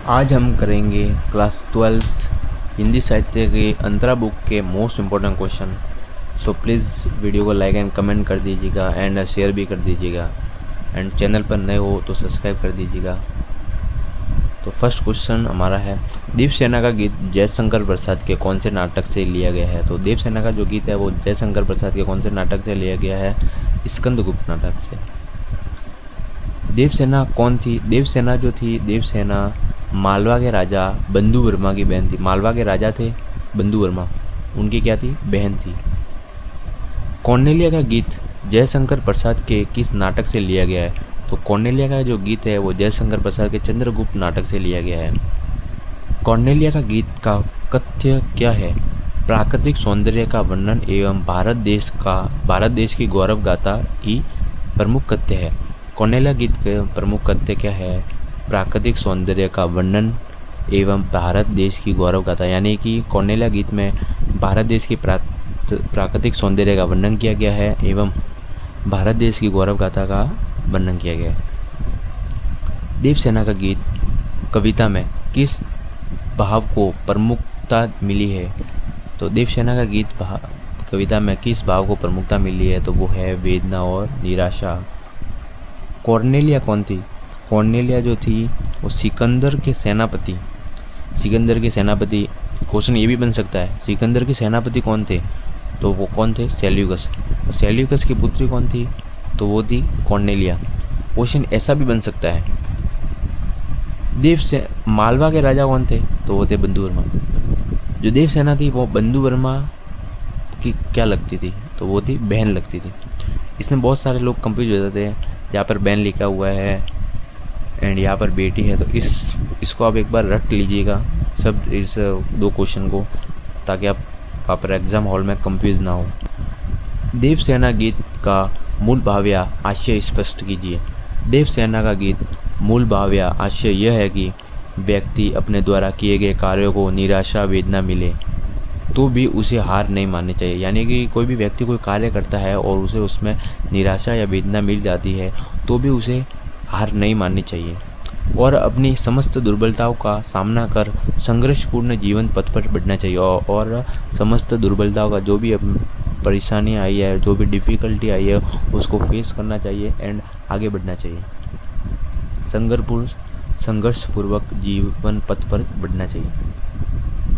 आज हम करेंगे क्लास 12th हिंदी साहित्य के अंतरा बुक के most important question. So please video को लाइक एंड कमेंट कर दीजिएगा एंड शेयर भी कर दीजिएगा एंड चैनल पर नए हो तो सब्सक्राइब कर दीजिएगा। तो फर्स्ट क्वेश्चन हमारा है, देवसेना का गीत जयशंकर प्रसाद के कौन से नाटक से लिया गया है। तो देवसेना का जो गीत है वो जयशंकर प्रसाद के कौन से नाटक से लिया गया है? स्कंदगुप्त नाटक से। देवसेना कौन थी? देवसेना जो थी, देवसेना मालवा के राजा बंधु वर्मा की बहन थी। मालवा के राजा थे बंधु वर्मा, उनकी क्या थी? बहन थी। कौंडिल्या का गीत जयशंकर प्रसाद के किस नाटक से लिया गया है? तो कौंडिल्या का जो गीत है वो जयशंकर प्रसाद के चंद्रगुप्त नाटक से लिया गया है। कौंडिल्या का गीत का कथ्य क्या है? प्राकृतिक सौंदर्य का वर्णन एवं भारत देश की गौरव गाथा ही प्रमुख कथ्य है। कौंडिल्या गीत का प्रमुख कथ्य क्या है? प्राकृतिक सौंदर्य का वर्णन एवं भारत देश की गौरव गाथा, यानी कि कौंडिल्या गीत में भारत देश की प्राकृतिक सौंदर्य का वर्णन किया गया है एवं भारत देश की गौरव गाथा का वर्णन किया गया है। देवसेना का गीत कविता में किस भाव को प्रमुखता मिली है? तो देवसेना का गीत कविता में किस भाव को प्रमुखता मिली है? तो वो है वेदना और निराशा। कौंडिल्या कौन थी? कौंडिल्या जो थी वो सिकंदर के सेनापति। क्वेश्चन ये भी बन सकता है, सिकंदर के सेनापति कौन थे? तो वो कौन थे? सेल्यूकस। सेल्यूकस की पुत्री कौन थी? तो वो थी कौंडिल्या। क्वेश्चन ऐसा भी बन सकता है, मालवा के राजा कौन थे? तो वो थे बंधु वर्मा। जो देवसेना थी वो बंधु वर्मा की क्या लगती थी? तो वो थी बहन लगती थी। इसमें बहुत सारे लोग कंफ्यूज हो जाते हैं, यहाँ पर बहन लिखा हुआ है एंड यहाँ पर बेटी है। तो इसको आप एक बार रट लीजिएगा सब इस दो क्वेश्चन को, ताकि आप वहाँ पर एग्ज़ाम हॉल में कंफ्यूज ना हो। देवसेना गीत का मूल भाव या आशय स्पष्ट कीजिए। देवसेना का गीत मूल भाव या आशय यह है कि व्यक्ति अपने द्वारा किए गए कार्यों को निराशा वेदना मिले तो भी उसे हार नहीं माननी चाहिए। यानी कि कोई भी व्यक्ति कोई कार्य करता है और उसे उसमें निराशा या वेदना मिल जाती है तो भी उसे हार नहीं माननी चाहिए और अपनी समस्त दुर्बलताओं का सामना कर संघर्षपूर्ण जीवन पथ पर बढ़ना चाहिए और समस्त दुर्बलताओं का जो भी परेशानी आई है, जो भी डिफ़िकल्टी आई है, उसको फेस करना चाहिए एंड आगे बढ़ना चाहिए। संघर्षपूर्वक जीवन पथ पर बढ़ना चाहिए।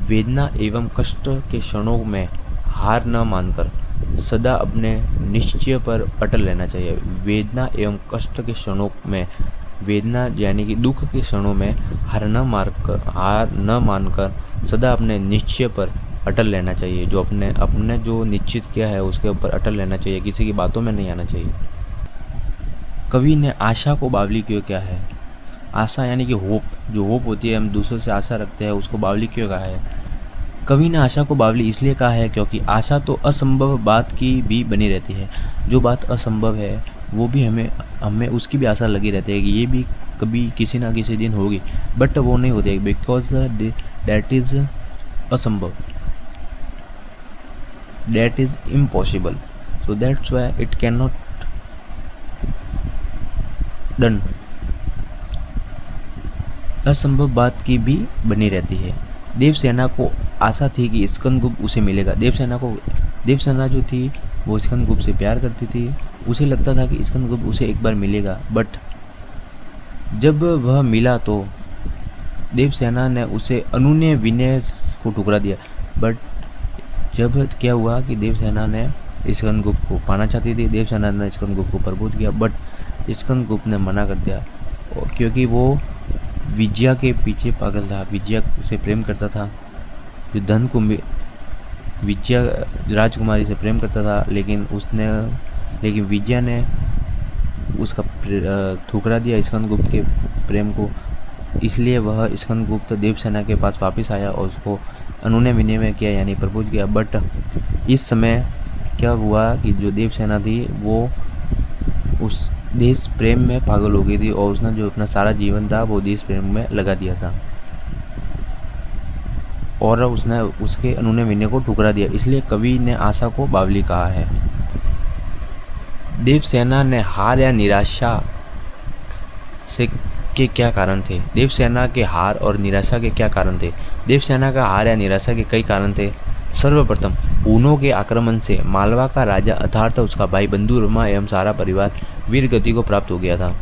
वेदना एवं कष्ट के क्षणों में हार न मानकर सदा अपने निश्चय पर अटल रहना चाहिए। वेदना एवं कष्ट के क्षणों में, वेदना यानी कि दुख के क्षणों में हार न मानकर सदा अपने निश्चय पर अटल रहना चाहिए। जो अपने जो निश्चित किया है उसके ऊपर अटल रहना चाहिए, किसी की बातों में नहीं आना चाहिए। कवि ने आशा को बावली क्यों किया है? आशा यानी कि होप, जो होप होती है, हम दूसरों से आशा रखते हैं, उसको बावली क्यों कहा है? कवि ने आशा को बावली इसलिए कहा है क्योंकि आशा तो असंभव बात की भी बनी रहती है। जो बात असंभव है वो भी हमें उसकी भी आशा लगी रहती है कि ये भी कभी किसी ना किसी दिन होगी, बट वो नहीं होती है बिकॉज दैट इज़ असंभव, that is impossible, so that's why it can not done. असंभव बात की भी बनी रहती है। देवसेना को आशा थी कि स्कंदगुप्त उसे मिलेगा। देवसेना जो थी वो स्कंदगुप्त से प्यार करती थी। उसे लगता था कि स्कंदगुप्त उसे एक बार मिलेगा, बट जब वह मिला तो देवसेना ने उसे अनुनय विनय को ठुकरा दिया। बट जब क्या हुआ कि देवसेना ने स्कंदगुप्त को पाना चाहती थी, देवसेना ने स्कंदगुप्त को प्रपोज किया, बट स्कंदगुप्त ने मना कर दिया क्योंकि वो विजया के पीछे पागल था, विजया से प्रेम करता था। जो धन को विजया राजकुमारी से प्रेम करता था, लेकिन विजया ने उसका ठुकरा दिया स्कंदगुप्त के प्रेम को। इसलिए वह स्कंदगुप्त देवसेना के पास वापस आया और उसको अनुनय विनय किया, यानी प्रपोज किया। बट इस समय क्या हुआ कि जो देवसेना थी वो उस देश प्रेम में पागल हो गई थी और उसने जो अपना सारा जीवन था वो देश प्रेम में लगा दिया था और उसने उसके अनुनय विनय को ठुकरा दिया। इसलिए कवि ने आशा को बावली कहा है। देवसेना ने हार या निराशा से के क्या कारण थे? देवसेना के हार और निराशा के क्या कारण थे? देवसेना का हार या निराशा के कई कारण थे। सर्वप्रथम, हूणों के आक्रमण से मालवा का राजा अर्थात उसका भाई बंधुवर्मा एवं सारा परिवार वीर गति को प्राप्त हो गया था।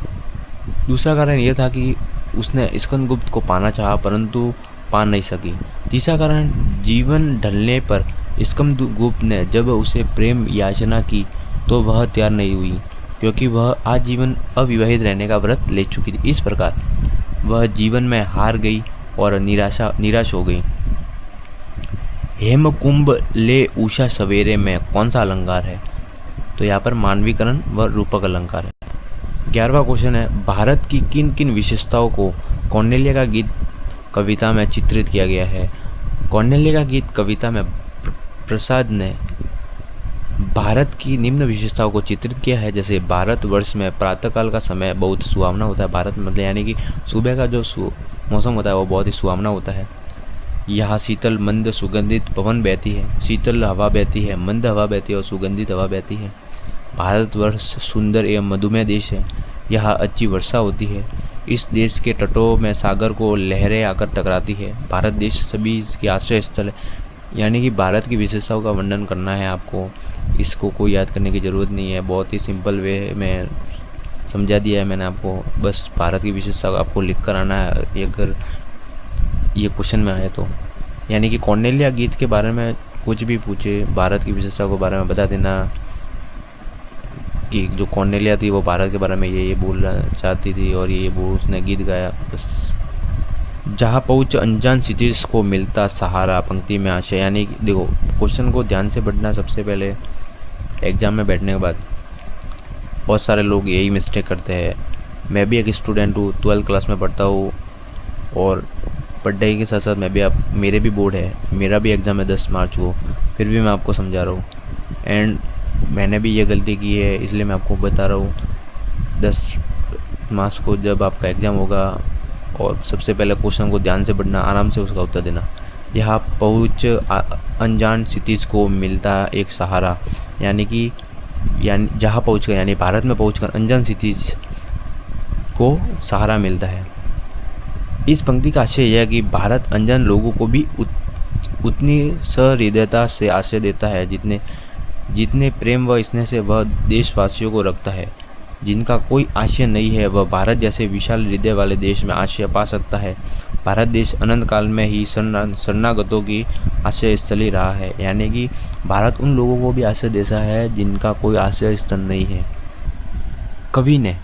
दूसरा कारण यह था कि उसने स्कंदगुप्त को पाना चाहा परंतु पा नहीं सकी। तीसरा कारण, जीवन ढलने पर स्कंदगुप्त ने जब उसे प्रेम याचना की तो वह तैयार नहीं हुई, क्योंकि वह आजीवन अविवाहित रहने का व्रत ले चुकी थी। इस प्रकार वह जीवन में हार गई और निराश हो गई। हेमकुंभ ले उषा सवेरे में कौन सा अलंकार है? तो यहाँ पर मानवीकरण व रूपक अलंकार है। 11वां क्वेश्चन है, भारत की किन किन विशेषताओं को कौंडिल्य का गीत कविता में चित्रित किया गया है? कौंडिल्य का गीत कविता में प्रसाद ने भारत की निम्न विशेषताओं को चित्रित किया है। जैसे भारतवर्ष में प्रातःकाल का समय बहुत सुहावना होता है। भारत मतलब यानी कि सुबह का जो मौसम होता है वो बहुत ही सुहावना होता है। यहाँ शीतल मंद सुगंधित पवन बहती है, शीतल हवा बहती है, मंद हवा बहती है और सुगंधित हवा बहती है। भारतवर्ष सुंदर एवं मधुमेह देश है। यहाँ अच्छी वर्षा होती है। इस देश के तटों में सागर को लहरें आकर टकराती है। भारत देश सभी की आश्रय स्थल है। यानी कि भारत की विशेषताओं का वर्णन करना है आपको। इसको कोई याद करने की ज़रूरत नहीं है, बहुत ही सिंपल वे में समझा दिया है मैंने आपको। बस भारत की विशेषता आपको लिख कर आना है अगर ये क्वेश्चन में आए तो। यानी कि कौंडिल्य गीत के बारे में कुछ भी पूछे, भारत की विशेषता के बारे में बता देना कि जो कौंडिल्य थी वो भारत के बारे में ये बोलना चाहती थी और ये वो उसने गीत गाया। बस जहाँ पहुँच अनजान क्षितिज को मिलता सहारा, पंक्ति में आशय। यानी कि देखो क्वेश्चन को ध्यान से पढ़ना। सबसे पहले एग्ज़ाम में बैठने के बाद बहुत सारे लोग यही मिस्टेक करते हैं। मैं भी एक स्टूडेंट हूँ, 12th क्लास में पढ़ता हूँ और पढ़ाई के साथ साथ मेरे भी बोर्ड है, मेरा भी एग्ज़ाम है 10 मार्च को, फिर भी मैं आपको समझा रहा हूँ। एंड मैंने भी ये गलती की है, इसलिए मैं आपको बता रहा हूँ। 10 मार्च को जब आपका एग्ज़ाम होगा और सबसे पहले क्वेश्चन को ध्यान से पढ़ना, आराम से उसका उत्तर देना। यहाँ पहुँच अनजान क्षितिज को मिलता एक सहारा, यानी जहाँ पहुँच कर यानी भारत में पहुँच कर अनजान क्षितिज को सहारा मिलता है। इस पंक्ति का आशय यह है कि भारत अनजान लोगों को भी उतनी सहृदयता से आश्रय देता है जितने प्रेम व स्नेह से वह देशवासियों को रखता है। जिनका कोई आश्रय नहीं है वह भारत जैसे विशाल हृदय वाले देश में आश्रय पा सकता है। भारत देश अनंत काल में ही शरणागतों की आश्रय स्थली रहा है। यानी कि भारत उन लोगों को भी आश्रय देता है जिनका कोई आश्रय स्थल नहीं है। कवि ने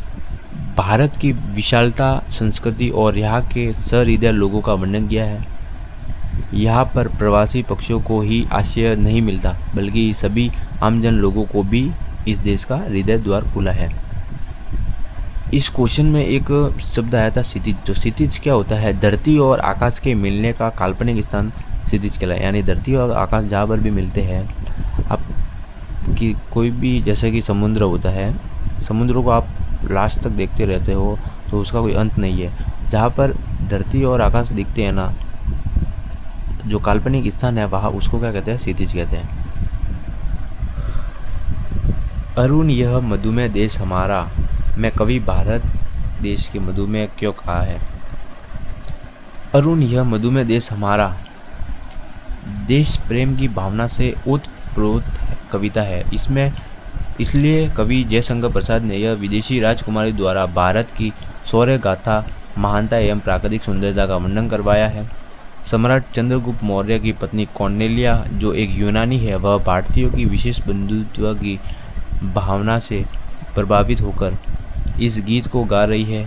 भारत की विशालता, संस्कृति और यहाँ के सहृदय लोगों का वर्णन किया है। यहाँ पर प्रवासी पक्षियों को ही आश्रय नहीं मिलता बल्कि सभी आमजन लोगों को भी इस देश का हृदय द्वार खुला है। इस क्वेश्चन में एक शब्द आया था क्षितिज। जो क्षितिज क्या होता है? धरती और आकाश के मिलने का काल्पनिक स्थान क्षितिज कहलाता है। यानी धरती और आकाश जहाँ पर भी मिलते हैं, आप कि कोई भी जैसे कि समुद्र होता है, समुद्रों को आप लास्ट तक देखते रहते हो तो उसका कोई अंत नहीं है। जहाँ पर धरती और आकाश दिखते हैं ना, जो काल्पनिक स्थान है वहाँ उसको क्या कहते हैं? क्षितिज कहते हैं। अरुण यह मधुमेह देश हमारा में कवि भारत देश के मधुमेह क्यों कहा है? अरुण यह मधुमेह देश हमारा देश प्रेम की भावना से ओतप्रोत कविता है। इसलिए कवि जयशंकर प्रसाद ने यह विदेशी राजकुमारी द्वारा भारत की शौर्य गाथा, महानता एवं प्राकृतिक सुंदरता का वर्णन करवाया है। सम्राट चंद्रगुप्त मौर्य की पत्नी कौंडिल्या जो एक यूनानी है, वह भारतीयों की विशेष बंधुत्व की भावना से प्रभावित होकर इस गीत को गा रही है।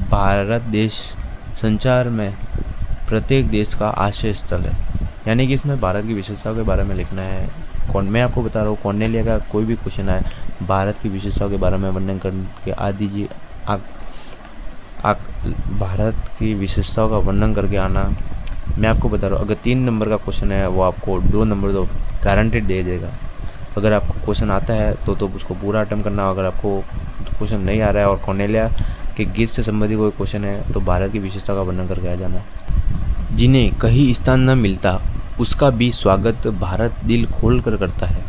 भारत देश संसार में प्रत्येक देश का आश्रय स्थल है। यानी कि इसमें भारत की विशेषताओं के बारे में लिखना है। मैं आपको बता रहा हूँ, कौंडिल्या का कोई भी क्वेश्चन आए भारत की विशेषताओं के बारे में वर्णन करके आ दीजिए। भारत की विशेषताओं का वर्णन करके आना। मैं आपको बता रहा हूँ, अगर 3 नंबर का क्वेश्चन है वो आपको 2 नंबर तो गारंटेड दे देगा। अगर आपको क्वेश्चन आता है तो उसको पूरा अटेम्प्ट करना। अगर आपको क्वेश्चन नहीं आ रहा है और कौंडिल्या के गीत से संबंधित कोई क्वेश्चन है तो भारत की विशेषता का वर्णन करके आ जाना। जिन्हें कहीं स्थान न मिलता उसका भी स्वागत भारत दिल खोल कर करता है।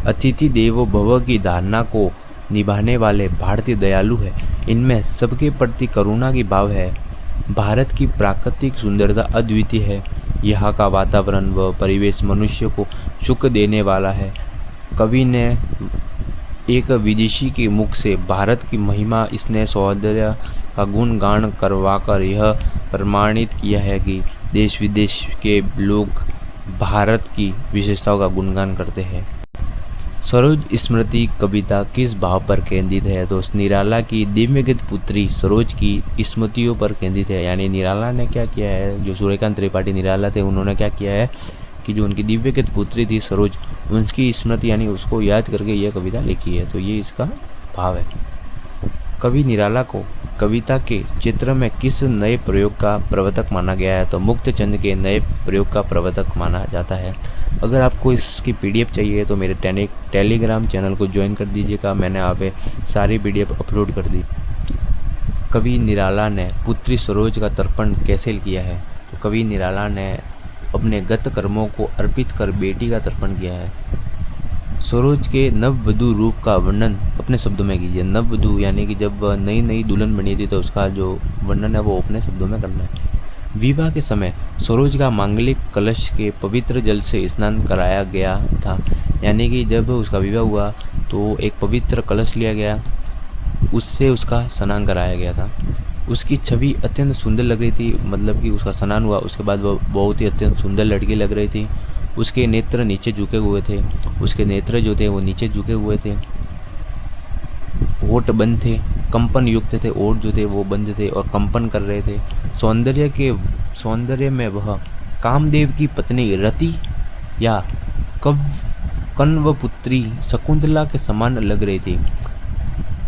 अतिथि देवो भव की धारणा को निभाने वाले भारतीय दयालु है। इनमें सबके प्रति करुणा की भाव है। भारत की प्राकृतिक सुंदरता अद्वितीय है। यहाँ का वातावरण व परिवेश मनुष्य को सुख देने वाला है। कवि ने एक विदेशी के मुख से भारत की महिमा, स्नेह, सौंदर्य का गुणगान करवाकर यह प्रमाणित किया है कि देश विदेश के लोग भारत की विशेषताओं का गुणगान करते हैं। सरोज स्मृति कविता किस भाव पर केंद्रित है? तो निराला की दिव्यगत पुत्री सरोज की स्मृतियों पर केंद्रित है। यानी निराला ने क्या किया है, जो सूर्यकांत त्रिपाठी निराला थे, उन्होंने क्या किया है कि जो उनकी दिव्यगत पुत्री थी सरोज, उनकी स्मृति यानी उसको याद करके यह कविता लिखी है। तो ये इसका भाव है। कवि निराला को कविता के चित्र में किस नए प्रयोग का प्रवर्तक माना गया है? तो मुक्तचंद के नए प्रयोग का प्रवर्तक माना जाता है। अगर आपको इसकी पीडीएफ चाहिए तो मेरे टेलीग्राम चैनल को ज्वाइन कर दीजिएगा। मैंने यहाँ पे सारी पीडीएफ अपलोड कर दी। कवि निराला ने पुत्री सरोज का तर्पण कैसे किया है? तो कवि निराला ने अपने गत कर्मों को अर्पित कर बेटी का तर्पण किया है। सरोज के नववधु रूप का वर्णन अपने शब्दों में कीजिए। नववधु यानी कि जब नई नई दुल्हन बनी थी तो उसका जो वर्णन है वो अपने शब्दों में करना है। विवाह के समय सरोज का मांगलिक कलश के पवित्र जल से स्नान कराया गया था। यानी कि जब उसका विवाह हुआ तो एक पवित्र कलश लिया गया, उससे उसका स्नान कराया गया था। उसकी छवि अत्यंत सुंदर लग रही थी, मतलब कि उसका स्नान हुआ उसके बाद वह बहुत ही अत्यंत सुंदर लड़की लग रही थी। उसके नेत्र नीचे झुके हुए थे, उसके नेत्र जो थे वो नीचे झुके हुए थे, होठ बंद थे, कंपन युक्त थे, ओठ जो थे वो बंद थे और कंपन कर रहे थे। सौंदर्य में वह कामदेव की पत्नी रति या कण्वपुत्री शकुंतला के समान लग रही थी।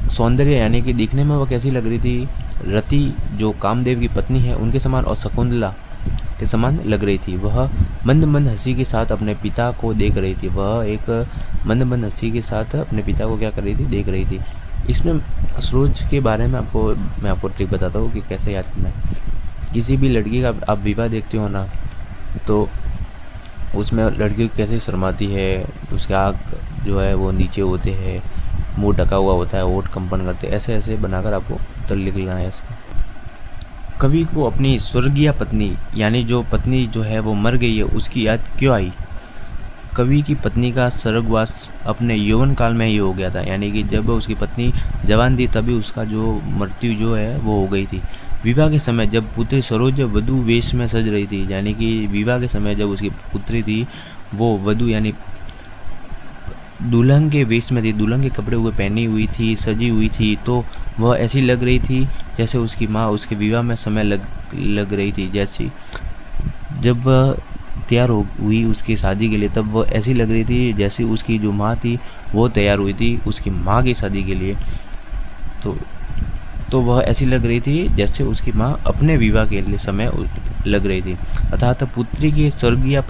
सौंदर्य यानी कि दिखने में वह कैसी लग रही थी? रति जो कामदेव की पत्नी है उनके समान और शकुंतला के समान लग रही थी। वह मंद मंद हंसी के साथ अपने पिता को देख रही थी। वह एक मंद मंद हंसी के साथ अपने पिता को क्या कर रही थी? देख रही थी। इसमें सरोज के बारे में मैं आपको ट्रिक बताता हूँ कि कैसे याद करना है। किसी भी लड़की का आप विवाह देखते हो ना, तो उसमें लड़की कैसे शर्माती है, उसके आँख जो है वो नीचे होते हैं, मुंह ढका हुआ होता है, होठ कंपन करते हैं, ऐसे ऐसे बनाकर आपको उत्तर लिख लेना है इसका। कवि को अपनी स्वर्गीय पत्नी यानी जो पत्नी जो है वो मर गई है उसकी याद क्यों आई? कवि की पत्नी का स्वर्गवास अपने यौवन काल में ही हो गया था। यानी कि जब उसकी पत्नी जवान थी तभी उसका जो मृत्यु जो है वो हो गई थी। विवाह के समय जब पुत्री सरोज वधु वेश में सज रही थी, यानी कि विवाह के समय जब उसकी पुत्री थी वो वधु यानी दुल्हन के वेश में थी, दुल्हन के कपड़े हुए पहनी हुई थी, सजी हुई थी, तो वह ऐसी लग रही थी जैसे उसकी माँ उसके विवाह में समय लग रही थी। जैसी जब वह तैयार हुई उसकी शादी के लिए तब वह ऐसी लग रही थी जैसे उसकी जो माँ थी वो तैयार हुई थी उसकी माँ की शादी के लिए। तो वह ऐसी लग रही थी जैसे उसकी माँ अपने विवाह के लिए समय लग रही थी। अर्थात पुत्री की स्वर्गीय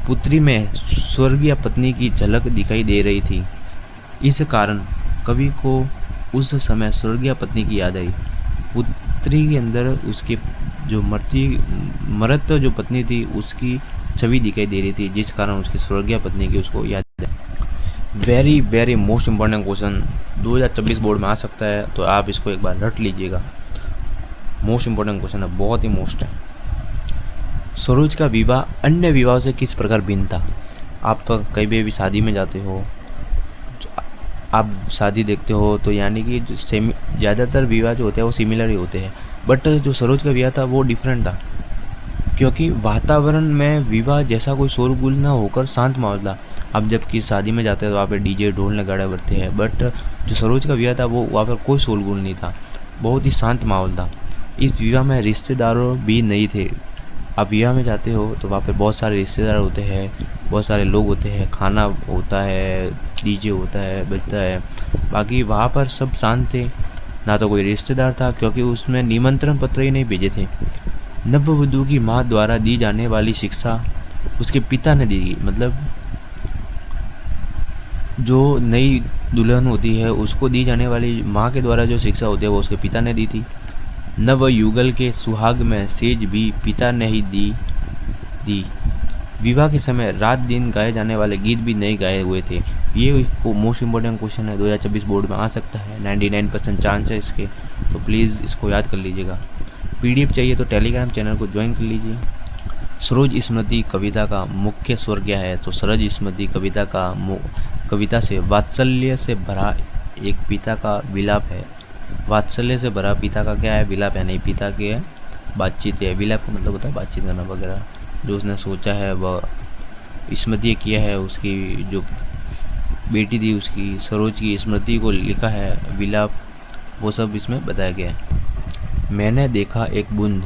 पुत्री में स्वर्गीय पत्नी की झलक दिखाई दे रही थी। इस कारण कवि को उस समय स्वर्गीय पत्नी की याद आई। पुत्री के अंदर उसके जो मरत जो पत्नी थी उसकी छवि दिखाई दे रही थी, जिस कारण उसकी स्वर्गीय पत्नी की उसको याद आई। Very very most important question 2024 board में आ सकता है, तो आप इसको एक बार रट लीजिएगा। मोस्ट इम्पॉर्टेंट क्वेश्चन है, बहुत ही मोस्ट है। सरोज का विवाह अन्य विवाह से किस प्रकार भिन्न था? आप कहीं भी शादी में जाते हो, आप शादी देखते हो तो यानी कि ज़्यादातर विवाह जो होते हैं वो सिमिलर ही होते हैं, बट जो सरोज का विवाह था वो डिफरेंट था, क्योंकि वातावरण में विवाह जैसा कोई शोरगुल ना होकर शांत माहौल था। आप जब किसी शादी में जाते हैं तो वहाँ पे डीजे ढोल नगाड़े बजते हैं, बट जो सरोज का विवाह था वो वहाँ पर कोई शोरगुल नहीं था, बहुत ही शांत माहौल था। इस विवाह में रिश्तेदारों भी नहीं थे। आप विवाह में जाते हो तो वहाँ पे बहुत सारे रिश्तेदार होते हैं, बहुत सारे लोग होते हैं, खाना होता है, डीजे होता है, बजता है, बाकी वहाँ पर सब शांत थे। ना तो कोई रिश्तेदार था क्योंकि उसमें निमंत्रण पत्र ही नहीं भेजे थे। नववधु की माँ द्वारा दी जाने वाली शिक्षा उसके पिता ने दी, मतलब जो नई दुल्हन होती है उसको दी जाने वाली माँ के द्वारा जो शिक्षा होती है वो उसके पिता ने दी थी। नवयुगल के सुहाग में सेज भी पिता ने ही दी। विवाह के समय रात दिन गाए जाने वाले गीत भी नहीं गाए हुए थे। ये को मोस्ट इम्पोर्टेंट क्वेश्चन है, 2024 बोर्ड में आ सकता है, 99% चांस है इसके, तो प्लीज़ इसको याद कर लीजिएगा। PDF चाहिए तो टेलीग्राम चैनल को ज्वाइन कर लीजिए। सरोज स्मृति कविता का मुख्य स्वर क्या है? तो सरोज स्मृति कविता से वात्सल्य से भरा एक पिता का विलाप है। वात्सल्य से भरा पिता का क्या है? विलाप है, नहीं पिता के बातचीत है। विलाप का मतलब होता है बातचीत करना वगैरह, जो उसने सोचा है वह स्मृति किया है, उसकी जो बेटी थी उसकी सरोज की स्मृति को लिखा है विलाप, वो सब इसमें बताया गया है। मैंने देखा एक बूंद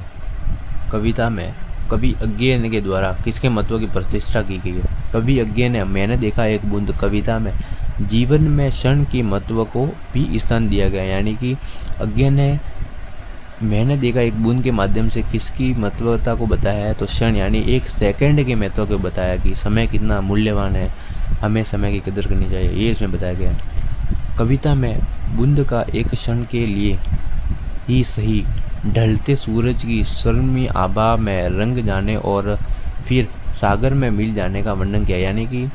कविता में कवि अज्ञेय के द्वारा किसके महत्व की प्रतिष्ठा की गई है? कवि अज्ञेय ने मैंने देखा एक बूंद कविता में जीवन में क्षण की महत्व को भी स्थान दिया गया, यानी कि अज्ञेय ने मैंने देखा एक बूंद के माध्यम से किसकी महत्वता को बताया है? तो क्षण यानी एक सेकंड के महत्व को बताया कि समय कितना मूल्यवान है, हमें समय की कदर करनी चाहिए, ये इसमें बताया गया है। कविता में बूंद का एक क्षण के लिए ही सही ढलते सूरज की स्वर्णिम आभा में रंग जाने और फिर सागर में मिल जाने का वर्णन किया, यानी कि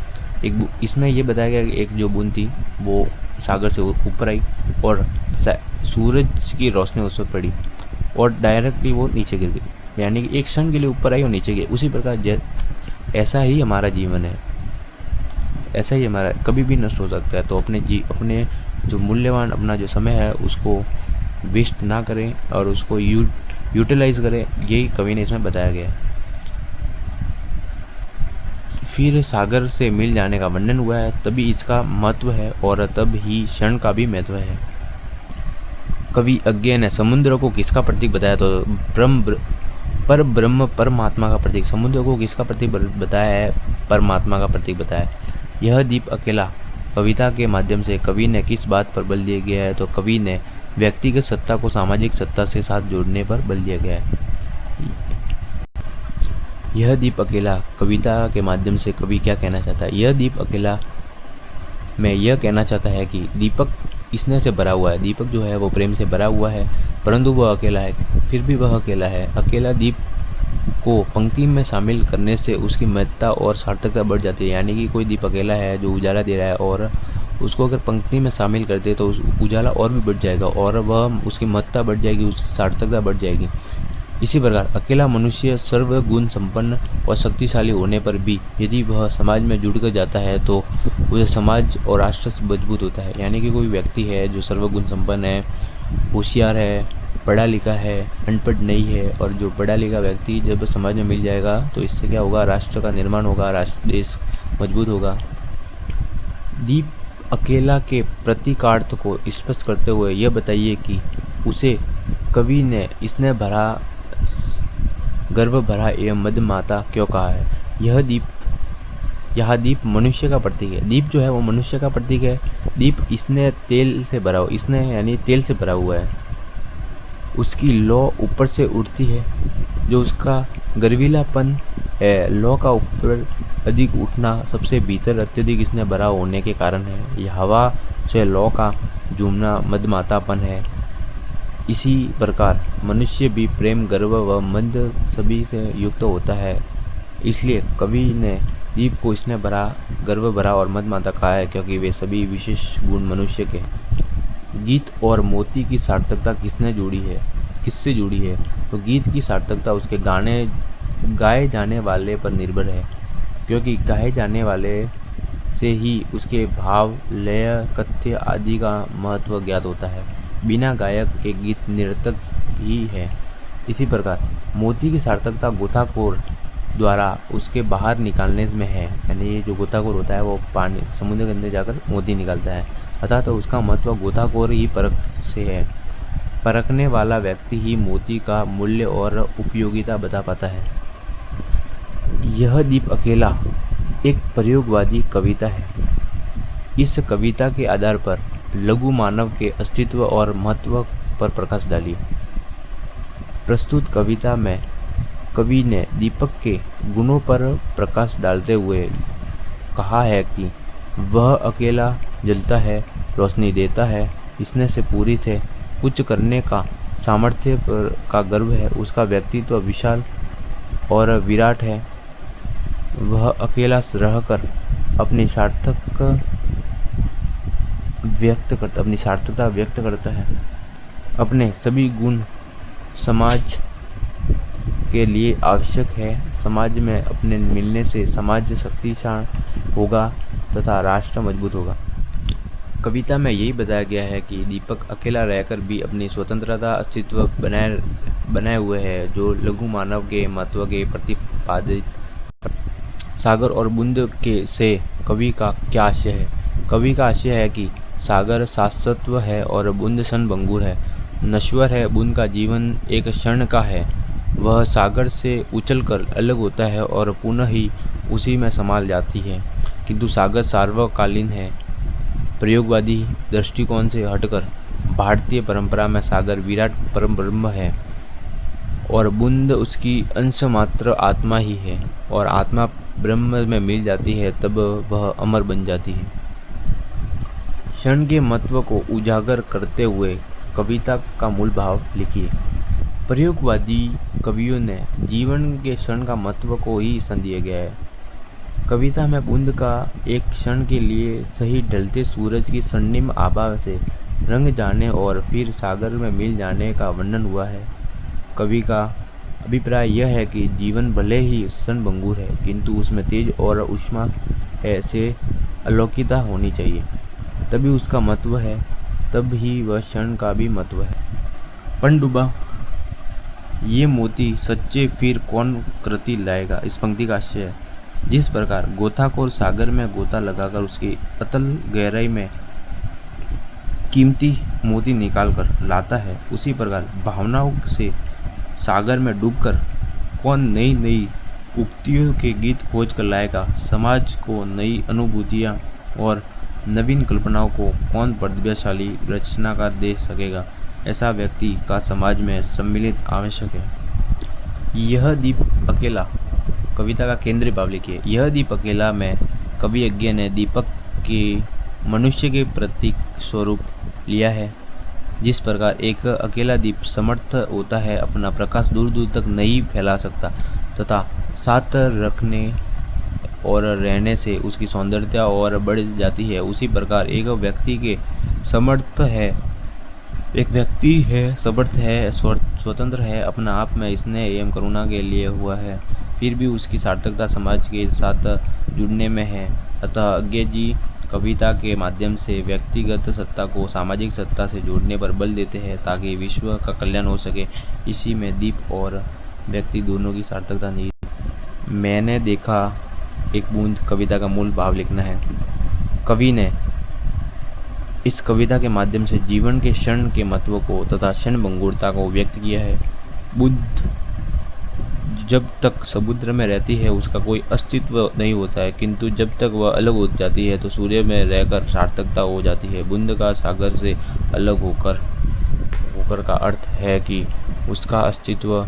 इसमें ये बताया गया कि एक जो बूंद थी वो सागर से ऊपर आई और सूरज की रोशनी उस पर पड़ी और डायरेक्टली वो नीचे गिर गई, यानी कि एक क्षण के लिए ऊपर आई और नीचे गई। उसी प्रकार ऐसा ही हमारा जीवन है, ऐसा ही हमारा कभी भी नष्ट हो सकता है। तो अपने जो मूल्यवान अपना जो समय है उसको वेस्ट ना करें और उसको यूटिलाइज करें, यही कवि ने इसमें बताया गया है। फिर सागर से मिल जाने का वर्णन हुआ है, तभी इसका महत्व है और तब ही क्षण का भी महत्व है। कवि अज्ञेय ने समुद्र को किसका प्रतीक बताया? तो ब्रह्म परमात्मा का प्रतीक। समुद्र को किसका प्रतीक बताया है? परमात्मा का प्रतीक बताया। यह दीप अकेला कविता के माध्यम से कवि ने किस बात पर बल दिया गया है? तो कवि ने व्यक्तिगत सत्ता को सामाजिक सत्ता से साथ जोड़ने पर बल दिया गया है। यह दीप अकेला कविता के माध्यम से कवि क्या कहना चाहता है? यह दीप अकेला में यह कहना चाहता है कि दीपक स्नेह से भरा हुआ है, दीपक जो है वो प्रेम से भरा हुआ है, परंतु वह अकेला है, फिर भी वह अकेला है। अकेला दीप को पंक्ति में शामिल करने से उसकी महत्ता और सार्थकता बढ़ जाती है, यानी कि कोई दीप अकेला है जो उजाला दे रहा है और उसको अगर पंक्ति में शामिल करते तो उस उजाला और भी बढ़ जाएगा और वह उसकी महत्ता बढ़ जाएगी, उसकी सार्थकता बढ़ जाएगी। इसी प्रकार अकेला मनुष्य सर्वगुण संपन्न और शक्तिशाली होने पर भी यदि वह समाज में जुड़कर जाता है तो उसे समाज और राष्ट्र मजबूत होता है। यानी कि कोई व्यक्ति है जो सर्वगुण संपन्न है, होशियार है, पढ़ा लिखा है, अनपढ़ नहीं है, और जो पढ़ा लिखा व्यक्ति जब समाज में मिल जाएगा तो इससे क्या होगा? राष्ट्र का निर्माण होगा, राष्ट्र देश मजबूत होगा। दीप अकेला के प्रतीकार्थ को स्पष्ट करते हुए यह बताइए कि उसे कवि ने इसने भरा गर्व भरा एवं मदमाता क्यों कहा है? यह दीप मनुष्य का प्रतीक है। दीप जो है वो मनुष्य का प्रतीक है। दीप इसने तेल से भरा हुआ, इसने यानी तेल से भरा हुआ है। उसकी लौ ऊपर से उठती है, जो उसका गर्वीलापन है। लौ का ऊपर अधिक उठना सबसे भीतर अत्यधिक इसने भरा होने के कारण है। यह हवा से लौ का झूमना मदमातापन है। इसी प्रकार मनुष्य भी प्रेम, गर्व व मद सभी से युक्त होता है। इसलिए कवि ने दीप को इसने भरा, गर्व भरा और मदमाता कहा है, क्योंकि वे सभी विशेष गुण मनुष्य के। गीत और मोती की सार्थकता किससे जुड़ी है? तो गीत की सार्थकता उसके गाए जाने वाले पर निर्भर है, क्योंकि गाए जाने वाले से ही उसके भाव, लय, कथ्य आदि का महत्व ज्ञात होता है। बिना गायक के गीत निरर्थक ही है। इसी प्रकार मोती की सार्थकता गोताखोर द्वारा उसके बाहर निकालने में है, यानी जो गोताखोर होता है वो पानी समुद्र के अंदर जाकर मोती निकालता है, अतः तो उसका महत्व गोताखोर ही परख से है। परखने वाला व्यक्ति ही मोती का मूल्य और उपयोगिता बता पाता है। यह दीप अकेला एक प्रयोगवादी कविता है। इस कविता के आधार पर लघु मानव के अस्तित्व और महत्व पर प्रकाश डालिए। प्रस्तुत कविता में कवि ने दीपक के गुणों पर प्रकाश डालते हुए कहा है कि वह अकेला जलता है, रोशनी देता है, स्नेह से पूरित है, कुछ करने का सामर्थ्य का गर्व है, उसका व्यक्तित्व विशाल और विराट है। वह अकेला रहकर अपनी सार्थक अपनी सार्थकता व्यक्त करता है। अपने सभी गुण समाज के लिए आवश्यक है। समाज में अपने मिलने से समाज शक्तिशाली होगा तथा राष्ट्र मजबूत होगा। कविता में यही बताया गया है कि दीपक अकेला रहकर भी अपनी स्वतंत्रता अस्तित्व बनाए हुए है, जो लघु मानव के महत्व के प्रतिपादित। सागर और बूंद के से कवि का क्या आशय है? कवि का आशय है कि सागर शाश्वत है और बूंद क्षणभंगुर है, नश्वर है। बूंद का जीवन एक क्षण का है, वह सागर से उछलकर अलग होता है और पुनः ही उसी में समाल जाती है, किंतु सागर सार्वकालीन है। प्रयोगवादी दृष्टिकोण से हटकर भारतीय परंपरा में सागर विराट परम ब्रह्म है और बूंद उसकी अंश मात्र आत्मा ही है, और आत्मा ब्रह्म में मिल जाती है तब वह अमर बन जाती है। क्षण के महत्व को उजागर करते हुए कविता का मूल भाव लिखिए। प्रयोगवादी कवियों ने जीवन के क्षण का महत्व को ही स्थान दिया गया है। कविता में बूंद का एक क्षण के लिए सही ढलते सूरज की स्वर्णिम आभा से रंग जाने और फिर सागर में मिल जाने का वर्णन हुआ है। कवि का अभिप्राय यह है कि जीवन भले ही क्षणभंगुर है, किंतु उसमें तेज और ऊष्मा ऐसे अलौकिकता होनी चाहिए, तभी उसका महत्व है, तब ही वह क्षण का भी महत्व है। पनडुब्बा ये मोती सच्चे फिर कौन कृति लाएगा, इस पंक्ति का आशय है। जिस प्रकार गोताखोर सागर में गोता लगाकर उसकी अतल गहराई में कीमती मोती निकालकर लाता है, उसी प्रकार भावनाओं से सागर में डूबकर कौन नई नई उक्तियों के गीत खोज कर लाएगा। समाज को नई अनुभूतियाँ और नवीन कल्पनाओं को कौन प्रतिभाशाली रचनाकार दे सकेगा। ऐसा व्यक्ति का समाज में सम्मिलित आवश्यक है। यह दीप अकेला, कविता का केंद्रीय भाव लिखिए। यह दीप अकेला में कवि यज्ञ ने दीपक के मनुष्य के प्रतीक स्वरूप लिया है। जिस प्रकार एक अकेला दीप समर्थ होता है अपना प्रकाश दूर दूर तक नहीं फैला सकता तथा साथ रखने और रहने से उसकी सौंदर्यता और बढ़ जाती है, उसी प्रकार एक व्यक्ति समर्थ है, स्वतंत्र है, अपना आप में स्नेह एवं करुणा के लिए हुआ है, फिर भी उसकी सार्थकता समाज के साथ जुड़ने में है। अतः अज्ञ जी कविता के माध्यम से व्यक्तिगत सत्ता को सामाजिक सत्ता से जोड़ने पर बल देते हैं ताकि विश्व का कल्याण हो सके। इसी में दीप और व्यक्ति दोनों की सार्थकता निहित। मैंने देखा एक बूंद कविता का मूल भाव लिखना है। कवि ने इस कविता के माध्यम से जीवन के क्षण के महत्व को तथा क्षणभंगुरता को व्यक्त किया है। बुद्ध जब तक समुद्र में रहती है उसका कोई अस्तित्व नहीं होता है, किंतु जब तक वह अलग हो जाती है तो सूर्य में रहकर सार्थकता हो जाती है। बूंद का सागर से अलग होकर का अर्थ है कि उसका अस्तित्व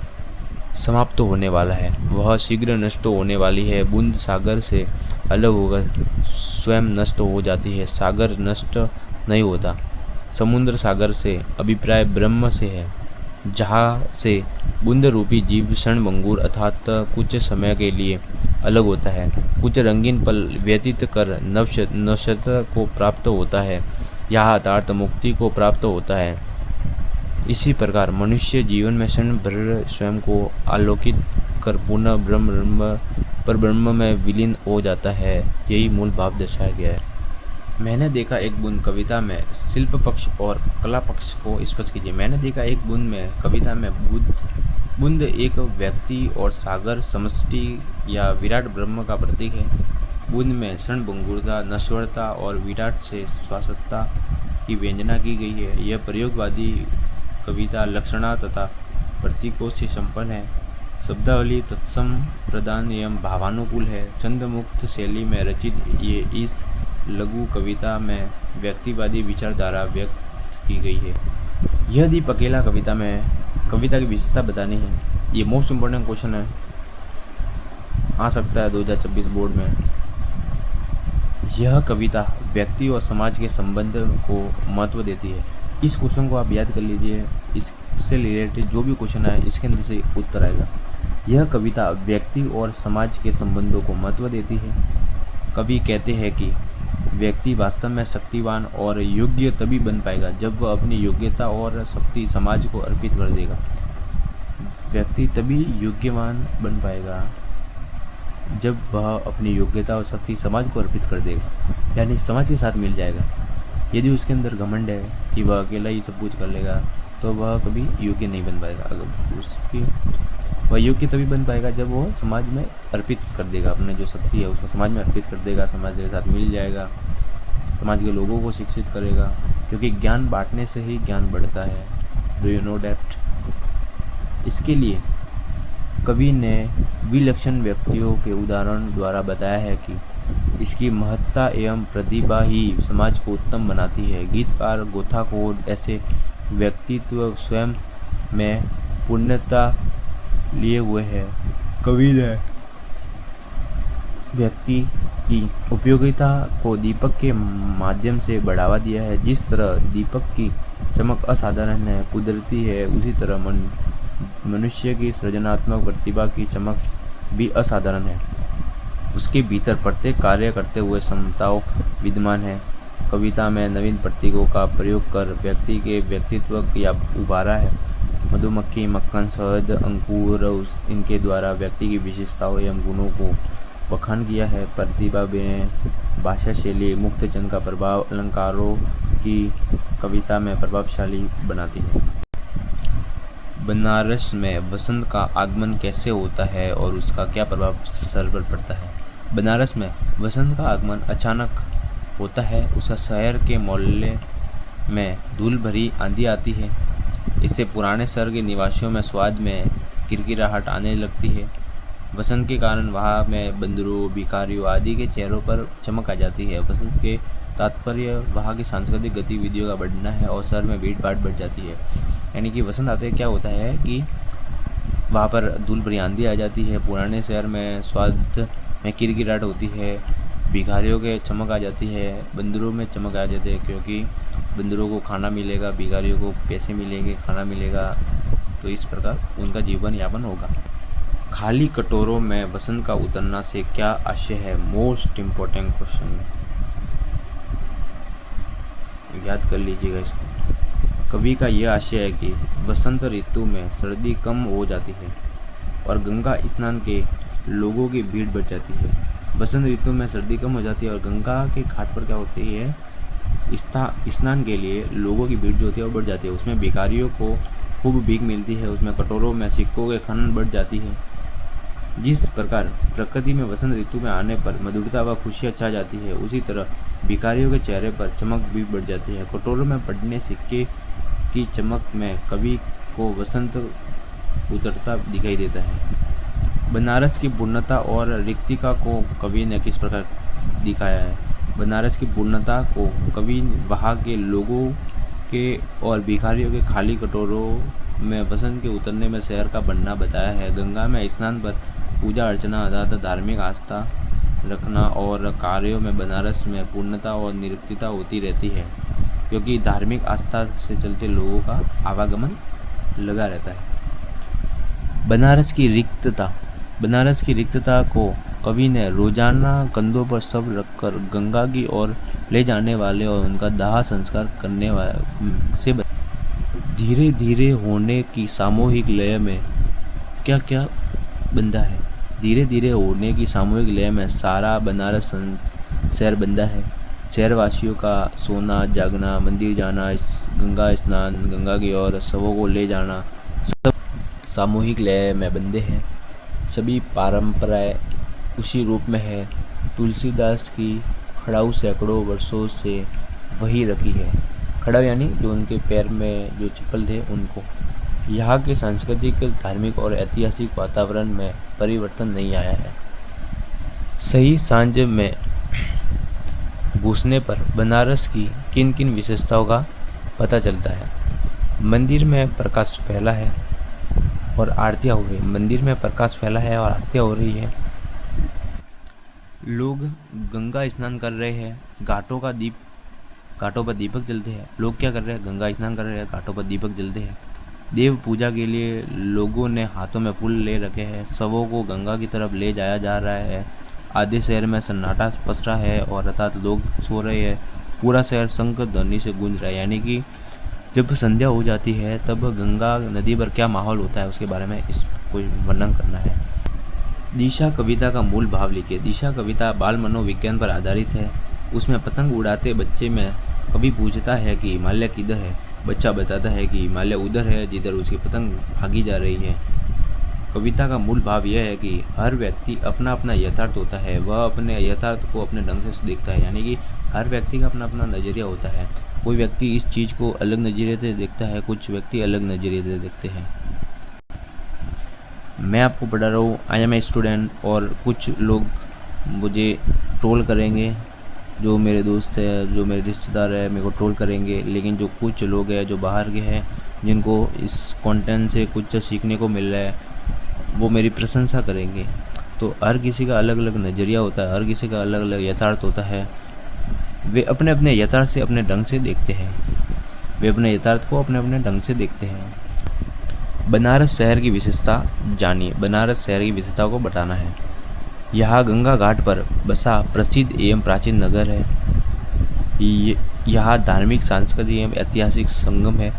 समाप्त होने वाला है, वह शीघ्र नष्ट होने वाली है। बूंद सागर से अलग होकर स्वयं नष्ट हो जाती है, सागर नष्ट नहीं होता। समुद्र सागर से अभिप्राय ब्रह्म से है, जहाँ से बूंद रूपी जीव क्षणभंगुर अर्थात कुछ समय के लिए अलग होता है, कुछ रंगीन पल व्यतीत कर नश्वरता को प्राप्त होता है, यहाँ अर्थात मुक्ति को प्राप्त होता है। इसी प्रकार मनुष्य जीवन में क्षण भर स्वयं को आलोकित कर पुनः ब्रह्म में विलीन हो जाता है। यही मूल भाव दर्शाया गया है। मैंने देखा एक बूंद कविता में शिल्प पक्ष और कला पक्ष को स्पष्ट कीजिए। मैंने देखा एक बूंद में कविता में बूंद एक व्यक्ति और सागर समष्टि या विराट ब्रह्म का प्रतीक है। बूंद में क्षणभंगुरता, नश्वरता और विराट से शाश्वतता की व्यंजना की गई है। यह प्रयोगवादी कविता लक्षणा तथा प्रतीकों से संपन्न है। शब्दावली तत्सम प्रधान एवं भावानुकूल है। छंद मुक्त शैली में रचित ये इस लघु कविता में व्यक्तिवादी विचारधारा व्यक्त की गई है। यह दीप अकेला कविता में कविता की विशेषता बतानी है। ये मोस्ट इम्पोर्टेंट क्वेश्चन है, आ सकता है 2026 बोर्ड में। यह कविता व्यक्ति और समाज के संबंध को महत्व देती है। इस क्वेश्चन को आप याद कर लीजिए, इससे रिलेटेड जो भी क्वेश्चन है इसके अंदर से उत्तर आएगा। यह कविता व्यक्ति और समाज के संबंधों को महत्व देती है। कवि कहते हैं कि व्यक्ति वास्तव में शक्तिवान और योग्य तभी बन पाएगा जब वह अपनी योग्यता और शक्ति समाज को अर्पित कर देगा। व्यक्ति तभी योग्यवान बन पाएगा जब वह अपनी योग्यता और शक्ति समाज को अर्पित कर देगा, यानी समाज के साथ मिल जाएगा। यदि उसके अंदर घमंड है कि वह अकेला ही सब कुछ कर लेगा तो वह कभी योग्य नहीं बन पाएगा। वह योग्य तभी बन पाएगा जब वह समाज में अर्पित कर देगा, अपने जो शक्ति है उसको समाज में अर्पित कर देगा, समाज के साथ मिल जाएगा, समाज के लोगों को शिक्षित करेगा, क्योंकि ज्ञान बांटने से ही ज्ञान बढ़ता है। Do you know that? इसके लिए कवि ने विलक्षण व्यक्तियों के उदाहरण द्वारा बताया है कि इसकी महत्ता एवं प्रतिभा ही समाज को उत्तम बनाती है। गीतकार गोताखोर ऐसे व्यक्तित्व स्वयं में पूर्णता लिए हुए हैं। कवि ने व्यक्ति की उपयोगिता को दीपक के माध्यम से बढ़ावा दिया है। जिस तरह दीपक की चमक असाधारण है, कुदरती है, उसी तरह मनुष्य की सृजनात्मक प्रतिभा की चमक भी असाधारण है। उसके भीतर प्रत्येक कार्य करते हुए क्षमताओं विद्यमान है। कविता में नवीन प्रतीकों का प्रयोग कर व्यक्ति के व्यक्तित्व या उभारा है। मधुमक्खी, मक्खन, शहद, अंकुर, इनके द्वारा व्यक्ति की विशेषताओं एवं गुणों को बखान किया है। प्रतिभा में भाषा शैली, मुक्तचंद का प्रभाव अलंकारों की कविता में प्रभावशाली बनाती है। बनारस में वसंत का आगमन कैसे होता है और उसका क्या प्रभाव शहर पर पड़ता है? बनारस में वसंत का आगमन अचानक होता है। उस शहर के मोहल्ले में धूल भरी आंधी आती है। इससे पुराने शहर के निवासियों में स्वाद में किरकिराहट आने लगती है। वसंत के कारण वहाँ में बंदरों, भिखारियों आदि के चेहरों पर चमक आ जाती है। वसंत के तात्पर्य वहाँ की सांस्कृतिक गतिविधियों का बढ़ना है और शहर में भीड़ भाड़ बढ़ जाती है। यानी कि वसंत आते क्या होता है कि वहाँ पर धूल भरी आंधी आ जाती है, पुराने शहर में स्वाद में किरकिराहट होती है, भिखारियों के चमक आ जाती है, बंदरों में चमक आ जाती है, क्योंकि बंदरों को खाना मिलेगा, भिखारियों को पैसे मिलेंगे, खाना मिलेगा, तो इस प्रकार उनका जीवन यापन होगा। खाली कटोरों में वसंत का उतरना से क्या आशय है? मोस्ट इम्पोर्टेंट क्वेश्चन, याद कर लीजिएगा इसको। कवि का यह आशय है कि वसंत ऋतु में सर्दी कम हो जाती है और गंगा स्नान के लोगों की भीड़ बढ़ जाती है। वसंत ऋतु में सर्दी कम हो जाती है और गंगा के घाट पर क्या होती है, स्नान के लिए लोगों की भीड़ जो होती है वो बढ़ जाती है। उसमें भिखारियों को खूब भीख मिलती है, उसमें कटोरों में सिक्कों के खनन बढ़ जाती है। जिस प्रकार प्रकृति में वसंत ऋतु में आने पर मधुरता व खुशियाँ छा जाती है, उसी तरह भिखारियों के चेहरे पर चमक भी बढ़ जाती है। कटोरों में पड़ने सिक्के की चमक में कवि को वसंत उतरता दिखाई देता है। बनारस की पूर्णता और रिक्तिका को कवि ने किस प्रकार दिखाया है? बनारस की पूर्णता को कवि वहाँ के लोगों के और भिखारियों के खाली कटोरों में वसंत के उतरने में शहर का बनना बताया है। गंगा में स्नान पर पूजा अर्चना अर्थात धार्मिक आस्था रखना और कार्यों में बनारस में पूर्णता और निरुक्तता होती रहती है, क्योंकि धार्मिक आस्था से चलते लोगों का आवागमन लगा रहता है। बनारस की रिक्तता को कवि ने रोजाना कंधों पर सब रखकर गंगा की ओर ले जाने वाले और उनका दाह संस्कार करने वाले से धीरे धीरे होने की सामूहिक लय में क्या क्या बंधा है। धीरे धीरे होने की सामूहिक लय में सारा बनारस शहर बंधा है। शहरवासियों का सोना जागना, मंदिर जाना, गंगा स्नान, गंगा की ओर शवों को ले जाना, सब सामूहिक लय में बंधे हैं। सभी परंपराएं उसी रूप में है। तुलसीदास की खड़ाऊ सैकड़ों वर्षों से वही रखी है। खड़ाऊ यानी जो उनके पैर में जो चप्पल थे उनको। यहाँ के सांस्कृतिक, धार्मिक और ऐतिहासिक वातावरण में परिवर्तन नहीं आया है। सही सांझ में घुसने पर बनारस की किन किन विशेषताओं का पता चलता है। मंदिर में प्रकाश फैला है और आरतियाँ हो रही है। मंदिर में प्रकाश फैला है और आरतियाँ हो रही है। लोग गंगा स्नान कर रहे हैं, घाटों पर दीपक जलते हैं। लोग क्या कर रहे हैं? गंगा स्नान कर रहे हैं, घाटों पर दीपक जलते हैं। देव पूजा के लिए लोगों ने हाथों में फूल ले रखे हैं। शवों को गंगा की तरफ ले जाया जा रहा है। आधे शहर में सन्नाटा पसरा है और अर्थात लोग सो रहे हैं, पूरा शहर शंख ध्वनि से गूंज रहा है। यानी कि जब संध्या हो जाती है तब गंगा नदी पर क्या माहौल होता है उसके बारे में इसको वर्णन करना है। दिशा कविता का मूल भाव लिखिए। दिशा कविता बाल मनोविज्ञान पर आधारित है। उसमें पतंग उड़ाते बच्चे में कवि पूछता है कि हिमालय किधर है। बच्चा बताता है कि हिमालय उधर है जिधर उसकी पतंग भागी जा रही है। कविता का मूल भाव यह है कि हर व्यक्ति अपना अपना यथार्थ होता है, वह अपने यथार्थ को अपने ढंग से देखता है। यानी कि हर व्यक्ति का अपना अपना नज़रिया होता है। कोई व्यक्ति इस चीज़ को अलग नज़रिए से देखता है, कुछ व्यक्ति अलग नज़रिए से देखते हैं। मैं आपको पढ़ा रहा हूँ, आई एम ए स्टूडेंट, और कुछ लोग मुझे ट्रोल करेंगे, जो मेरे दोस्त है, जो मेरे रिश्तेदार है, मेरे को ट्रोल करेंगे। लेकिन जो कुछ लोग हैं जो बाहर के हैं, जिनको इस कंटेंट से कुछ सीखने को मिल रहा है, वो मेरी प्रशंसा करेंगे। तो हर किसी का अलग अलग नज़रिया होता है, हर किसी का अलग अलग यथार्थ होता है। वे अपने अपने यथार्थ से अपने ढंग से देखते हैं, वे अपने यथार्थ को अपने अपने ढंग से देखते हैं। बनारस शहर की विशेषता जानिए। बनारस शहर की विशेषता को बताना है। यहाँ गंगा घाट पर बसा प्रसिद्ध एवं प्राचीन नगर है। यहाँ धार्मिक, सांस्कृतिक एवं ऐतिहासिक संगम है।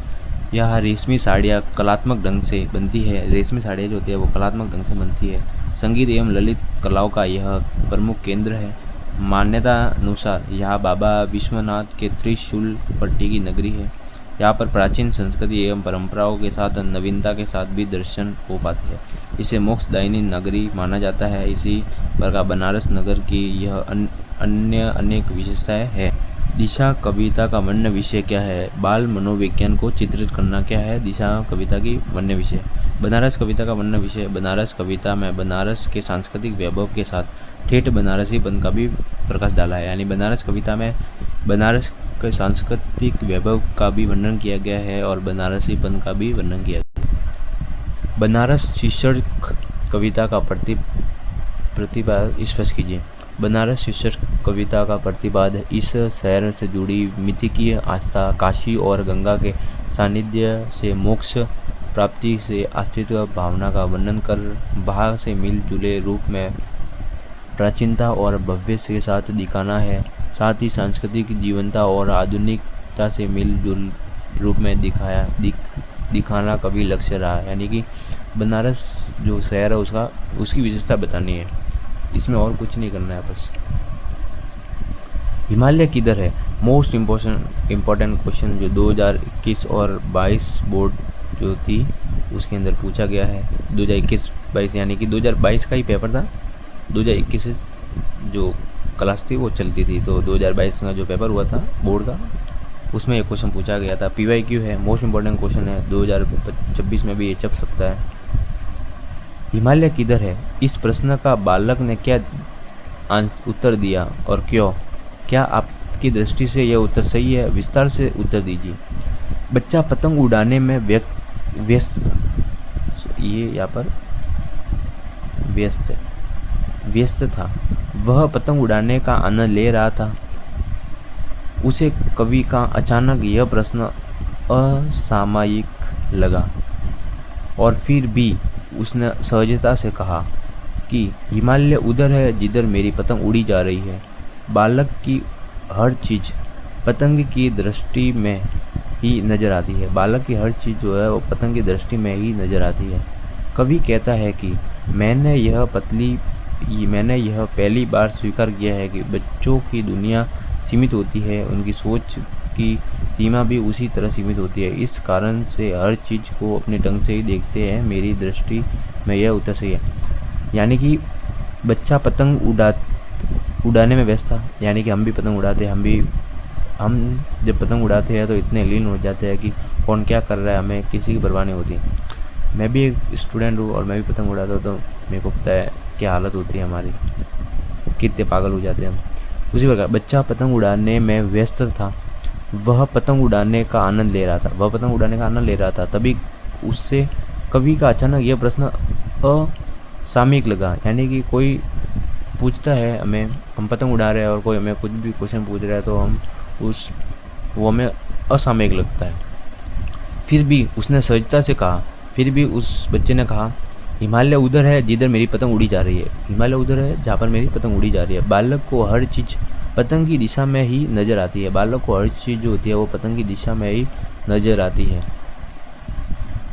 यहाँ रेशमी साड़ियाँ कलात्मक ढंग से बनती है। रेशमी साड़ियाँ जो होती है वो कलात्मक ढंग से बनती है। संगीत एवं ललित कलाओं का यह प्रमुख केंद्र है। मान्यता अनुसार यहाँ बाबा विश्वनाथ के त्रिशूल पट्टी की नगरी है। यहाँ पर प्राचीन संस्कृति एवं परंपराओं के साथ नवीनता के साथ भी दर्शन हो पाते हैं। इसे मोक्षदायिनी नगरी माना जाता है। इसी प्रकार बनारस नगर की यह अन्य अनेक विशेषताएं हैं। दिशा कविता का वर्ण विषय क्या है? बाल मनोविज्ञान को चित्रित करना क्या है दिशा कविता की वर्ण विषय? बनारस कविता का वर्ण विषय। बनारस कविता में बनारस के सांस्कृतिक वैभव के साथ ठेठ बनारसीपन का भी प्रकाश डाला है। यानी बनारस कविता में बनारस के सांस्कृतिक वैभव का भी वर्णन किया गया है और बनारसीपन का भी वर्णन किया गया है। बनारस शीर्षक कविता का प्रतिपाद स्पष्ट कीजिए। बनारस शीर्षक कविता का प्रतिपाद इस शहर से जुड़ी मिथिकीय आस्था, काशी और गंगा के सानिध्य से मोक्ष प्राप्ति से अस्तित्व भावना का वर्णन कर बाहर से मिलजुले रूप में प्राचीनता और भव्य के साथ दिखाना है। साथ ही सांस्कृतिक जीवनता और आधुनिकता से मिलजुल रूप में दिखाना कभी लक्ष्य रहा। यानी कि बनारस जो शहर है उसकी विशेषता बतानी है, इसमें और कुछ नहीं करना है बस। हिमालय किधर है? मोस्ट इम्पोर्टेंट क्वेश्चन जो 2021 और 22 बोर्ड जो थी उसके अंदर पूछा गया है। 2021-22 यानी कि 2022 का ही पेपर था। 2021 से जो क्लास थी वो चलती थी, तो 2022 का जो पेपर हुआ था बोर्ड का उसमें एक क्वेश्चन पूछा गया था। PYQ है, मोस्ट इम्पोर्टेंट क्वेश्चन है, 2026 में भी ये छप सकता है। हिमालय किधर है? इस प्रश्न का बालक ने क्या उत्तर दिया और क्यों? क्या आपकी दृष्टि से यह उत्तर सही है? विस्तार से उत्तर दीजिए। बच्चा पतंग उड़ाने में व्यस्त था। ये यहाँ पर व्यस्त था। वह पतंग उड़ाने का आनंद ले रहा था। उसे कवि का अचानक यह प्रश्न असामायिक लगा और फिर भी उसने सहजता से कहा कि हिमालय उधर है जिधर मेरी पतंग उड़ी जा रही है। बालक की हर चीज़ पतंग की दृष्टि में ही नज़र आती है। बालक की हर चीज़ जो है वो पतंग की दृष्टि में ही नज़र आती है। कवि कहता है कि मैंने यह पहली बार स्वीकार किया है कि बच्चों की दुनिया सीमित होती है, उनकी सोच की सीमा भी उसी तरह सीमित होती है। इस कारण से हर चीज़ को अपने ढंग से ही देखते हैं। मेरी दृष्टि में यह उत्तर सही है। यानी कि बच्चा पतंग उड़ाने में व्यस्त था। यानी कि हम भी पतंग उड़ाते हैं। हम जब पतंग उड़ाते हैं तो इतने लीन हो जाते हैं कि कौन क्या कर रहा है हमें किसी की परवाह नहीं होती। मैं भी एक स्टूडेंट हूँ और मैं भी पतंग उड़ाता हूँ, तो मेरे को पता है क्या हालत होती है हमारी, कितने पागल हो जाते हैं हम। उसी प्रकार बच्चा पतंग उड़ाने में व्यस्त था। वह पतंग उड़ाने का आनंद ले रहा था। तभी उससे कवि का अचानक यह प्रश्न असामयिक लगा। यानी कि कोई पूछता है हमें, हम पतंग उड़ा रहे हैं और कोई हमें कुछ भी क्वेश्चन पूछ रहा है तो वो हमें असामयिक लगता है। फिर भी उसने सहजता से कहा, फिर भी उस बच्चे ने कहा हिमालय उधर है जिधर मेरी पतंग उड़ी जा रही है। हिमालय उधर है जहाँ पर मेरी पतंग उड़ी जा रही है। बालक को हर चीज़ पतंग की दिशा में ही नज़र आती है। बालक को हर चीज़ जो होती है वो पतंग की दिशा में ही नज़र आती है।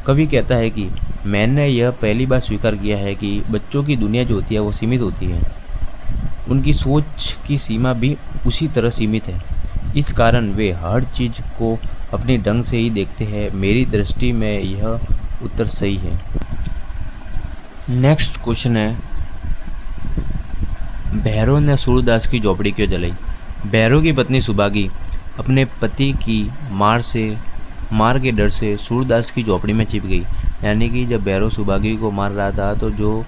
कवि कहता है कि मैंने यह पहली बार स्वीकार किया है कि बच्चों की दुनिया जो होती है वो सीमित होती है। उनकी सोच की सीमा भी उसी तरह सीमित है। इस कारण वे हर चीज़ को अपने ढंग से ही देखते हैं। मेरी दृष्टि में यह उत्तर सही है। नेक्स्ट क्वेश्चन है, भैरव ने सूरदास की झोपड़ी क्यों जलाई? भैरव की पत्नी सुभागी अपने पति की मार के डर से सूरदास की झोपड़ी में छिप गई। यानी कि जब भैरव सुभागी को मार रहा था तो जो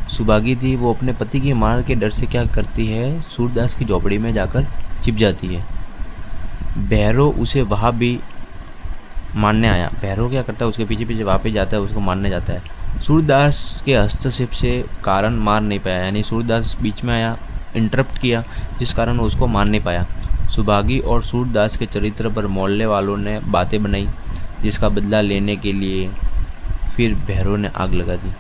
सुभागी थी वो अपने पति की मार के डर से क्या करती है, सूरदास की झोपड़ी में जाकर छिप जाती है। भैरव उसे वहाँ भी मारने आया। भैरव क्या करता है, उसके पीछे पीछे वहाँ पे जाता है, उसको मारने जाता है। सूरदास के हस्तक्षेप से कारण मार नहीं पाया, यानी सूरदास बीच में आया, इंटरप्ट किया, जिस कारण वो उसको मार नहीं पाया। सुभागी और सूरदास के चरित्र पर मोहल्ले वालों ने बातें बनाई, जिसका बदला लेने के लिए फिर भैरव ने आग लगा दी।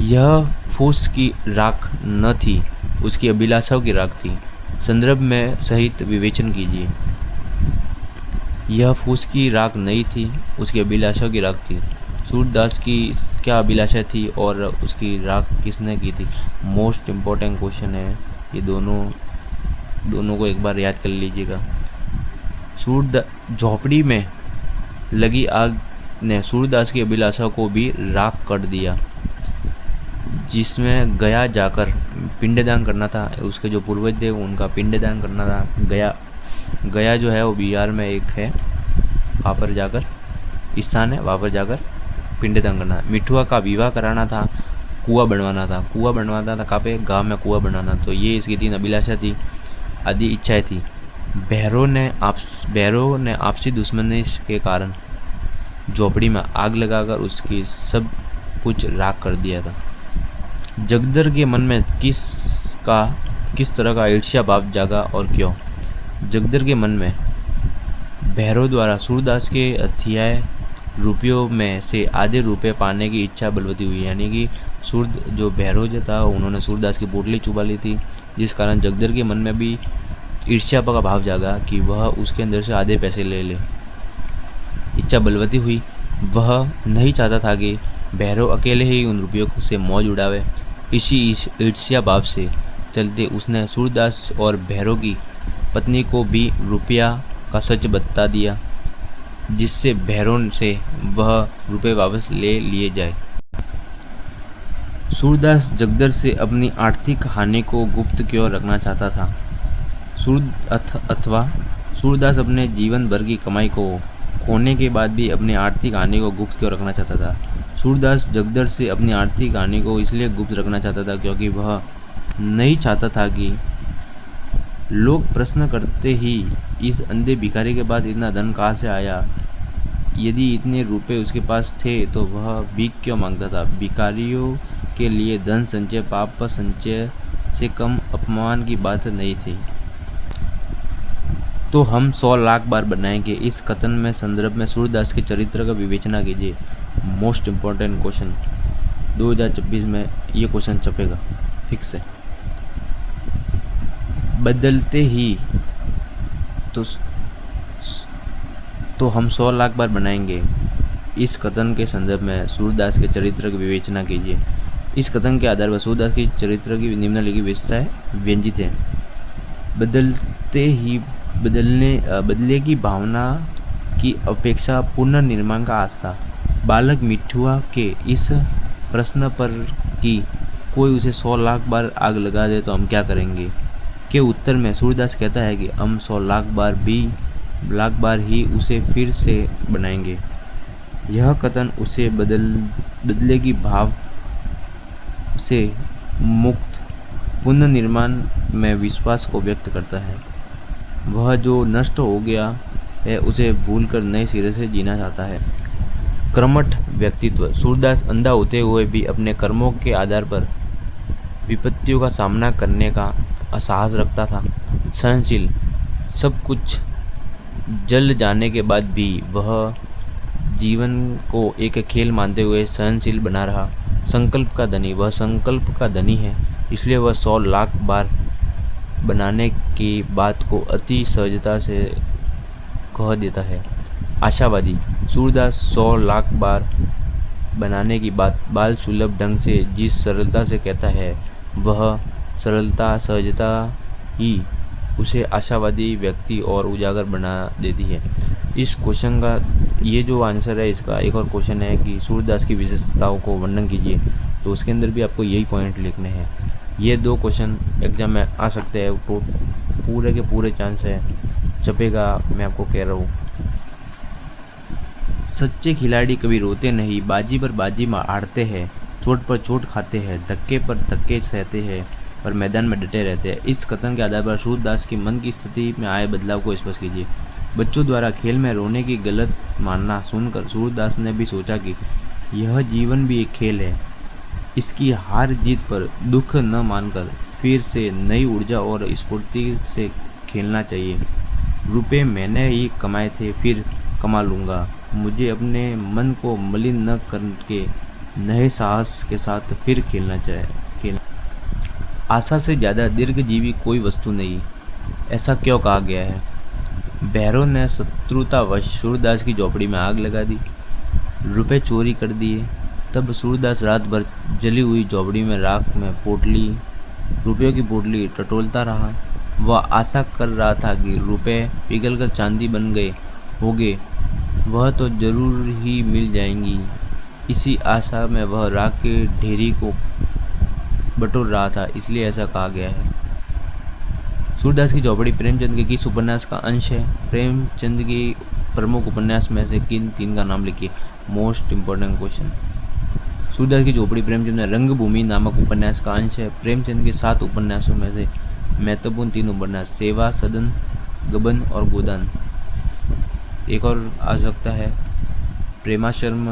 यह फूस की राख न थी, उसकी अभिलाषाओं की राख थी। संदर्भ में सहित विवेचन कीजिए। यह फूस की राख नहीं थी, उसकी अभिलाषाओं की राख थी। सूरदास की क्या अभिलाषा थी और उसकी राख किसने की थी? मोस्ट इम्पोर्टेंट क्वेश्चन है ये। दोनों को एक बार याद कर लीजिएगा। झोपड़ी में लगी आग ने सूरदास की अभिलाषा को भी राख कर दिया, जिसमें गया जाकर पिंडदान करना था। उसके जो पूर्वज थे उनका पिंडदान करना था। गया जो है वो बिहार में एक है, वहाँ पर जाकर स्थान है, वहाँ पर जाकर पिंडदान करना। मिठुआ का विवाह कराना था, कुआं बनवाना था। कहाँ पे? गाँव में कुआं बनाना। तो ये इसकी 3 अभिलाषा थी, आदि इच्छाएं थी। भैरव ने आपसी दुश्मनी के कारण झोपड़ी में आग लगाकर उसकी सब कुछ राख कर दिया था। जगदर के मन में किस तरह का ईर्ष्या भाव जागा और क्यों? जगदर के मन में भैरव द्वारा सूरदास के अध्याय रुपयों में से आधे रुपये पाने की इच्छा बलवती हुई। यानी कि जो भैरव जो था उन्होंने सूरदास की पोटली चुबा ली थी, जिस कारण जगदर के मन में भी ईर्ष्या का भाव जागा कि वह उसके अंदर से आधे पैसे ले ले। इच्छा बलवती हुई। वह नहीं चाहता था कि भैरव अकेले ही उन रुपयों से मौज उड़ावे। इसी ईर्ष्या भाव से चलते उसने सूरदास और भैरव की पत्नी को भी रुपया का सच बता दिया, जिससे भैरव से वह रुपये वापस ले लिए जाए। सूरदास जगदर से अपनी आर्थिक हानि को गुप्त क्यों रखना चाहता था? अथवा सूरदास अपने जीवन भर की कमाई को खोने के बाद भी अपनी आर्थिक हानि को गुप्त क्यों रखना चाहता था? सूरदास जगदर से अपनी आर्थिक हानि को इसलिए गुप्त रखना चाहता था क्योंकि वह नहीं चाहता था कि लोग प्रश्न करते ही इस अंधे भिखारी के पास इतना धन कहाँ से आया। यदि इतने रुपए उसके पास थे तो वह भीख क्यों मांगता था? भिखारियों के लिए धन संचय पाप संचय से कम अपमान की बात नहीं थी। तो हम 100 लाख बार बनाएंगे। इस कथन में संदर्भ में सूरदास के चरित्र का विवेचना कीजिए। मोस्ट इम्पोर्टेंट क्वेश्चन 2026 में ये क्वेश्चन छपेगा, फिक्स है। बदलते ही तो हम 100 लाख बार बनाएंगे। इस कथन के संदर्भ में सूरदास के चरित्र की विवेचना कीजिए। इस कथन के आधार पर सूरदास के चरित्र की निम्नलिखित विशेषताएं व्यंजित है। बदलते ही बदले की भावना की अपेक्षा पुनर्निर्माण का आस्था। बालक मिठुआ के इस प्रश्न पर कि कोई उसे 100 लाख बार आग लगा दे तो हम क्या करेंगे के उत्तर में सूरदास कहता है कि हम 100 लाख बार ही उसे फिर से बनाएंगे। यह कथन उसे बदले की भाव से मुक्त पुनर्निर्माण में विश्वास को व्यक्त करता है। वह जो नष्ट हो गया है उसे भूलकर नए सिरे से जीना चाहता है। कर्मठ व्यक्तित्व। सूरदास अंधा होते हुए भी अपने कर्मों के आधार पर विपत्तियों का सामना करने का साहस रखता था। सहनशील। सब कुछ जल जाने के बाद भी वह जीवन को एक खेल मानते हुए सहनशील बना रहा। संकल्प का धनी, वह संकल्प का धनी है, इसलिए वह 100 लाख बार बनाने की बात को अति सहजता से कह देता है। आशावादी, सूरदास 100 लाख बार बनाने की बात बाल सुलभ ढंग से जिस सरलता से कहता है, वह सरलता सहजता ही उसे आशावादी व्यक्ति और उजागर बना देती है। इस क्वेश्चन का ये जो आंसर है, इसका एक और क्वेश्चन है कि सूरदास की विशेषताओं को वर्णन कीजिए, तो उसके अंदर भी आपको यही पॉइंट लिखने हैं। ये 2 क्वेश्चन एग्जाम में आ सकते हैं, तो पूरे के पूरे चांस है छपेगा, मैं आपको कह रहा हूँ। सच्चे खिलाड़ी कभी रोते नहीं, बाजी पर बाजी हारते हैं, चोट पर चोट खाते हैं, धक्के पर धक्के सहते हैं, पर मैदान में डटे रहते हैं। इस कथन के आधार पर सूरदास की मन की स्थिति में आए बदलाव को स्पष्ट कीजिए। बच्चों द्वारा खेल में रोने की गलत मानना सुनकर सूरदास ने भी सोचा कि यह जीवन भी एक खेल है। इसकी हार जीत पर दुख न मानकर फिर से नई ऊर्जा और स्फूर्ति से खेलना चाहिए। रुपए मैंने ही कमाए थे, फिर कमा लूँगा। मुझे अपने मन को मलिन न करके नए साहस के साथ फिर खेलना चाहिए। आशा से ज़्यादा दीर्घजीवी कोई वस्तु नहीं, ऐसा क्यों कहा गया है? भैरव ने शत्रुतावश सूरदास की झोपड़ी में आग लगा दी, रुपए चोरी कर दिए। तब सूरदास रात भर जली हुई झोपड़ी में राख में रुपयों की पोटली टटोलता रहा। वह आशा कर रहा था कि रुपए पिघलकर चांदी बन गए होंगे, वह तो जरूर ही मिल जाएंगी। इसी आशा में वह राख के ढेरी को बटोर रहा था, इसलिए ऐसा कहा गया है। सूरदास की झोपड़ी प्रेमचंद के किस उपन्यास का अंश है? प्रेमचंद के प्रमुख उपन्यास में से किन 3 का नाम लिखिए। Most important question. सूरदास की झोपड़ी प्रेमचंद में रंगभूमि नामक उपन्यास का अंश है। प्रेमचंद के 7 उपन्यासों में से महत्वपूर्ण 3 उपन्यास सेवा सदन, गबन और गोदान। एक और आ सकता है प्रेमाशर्म,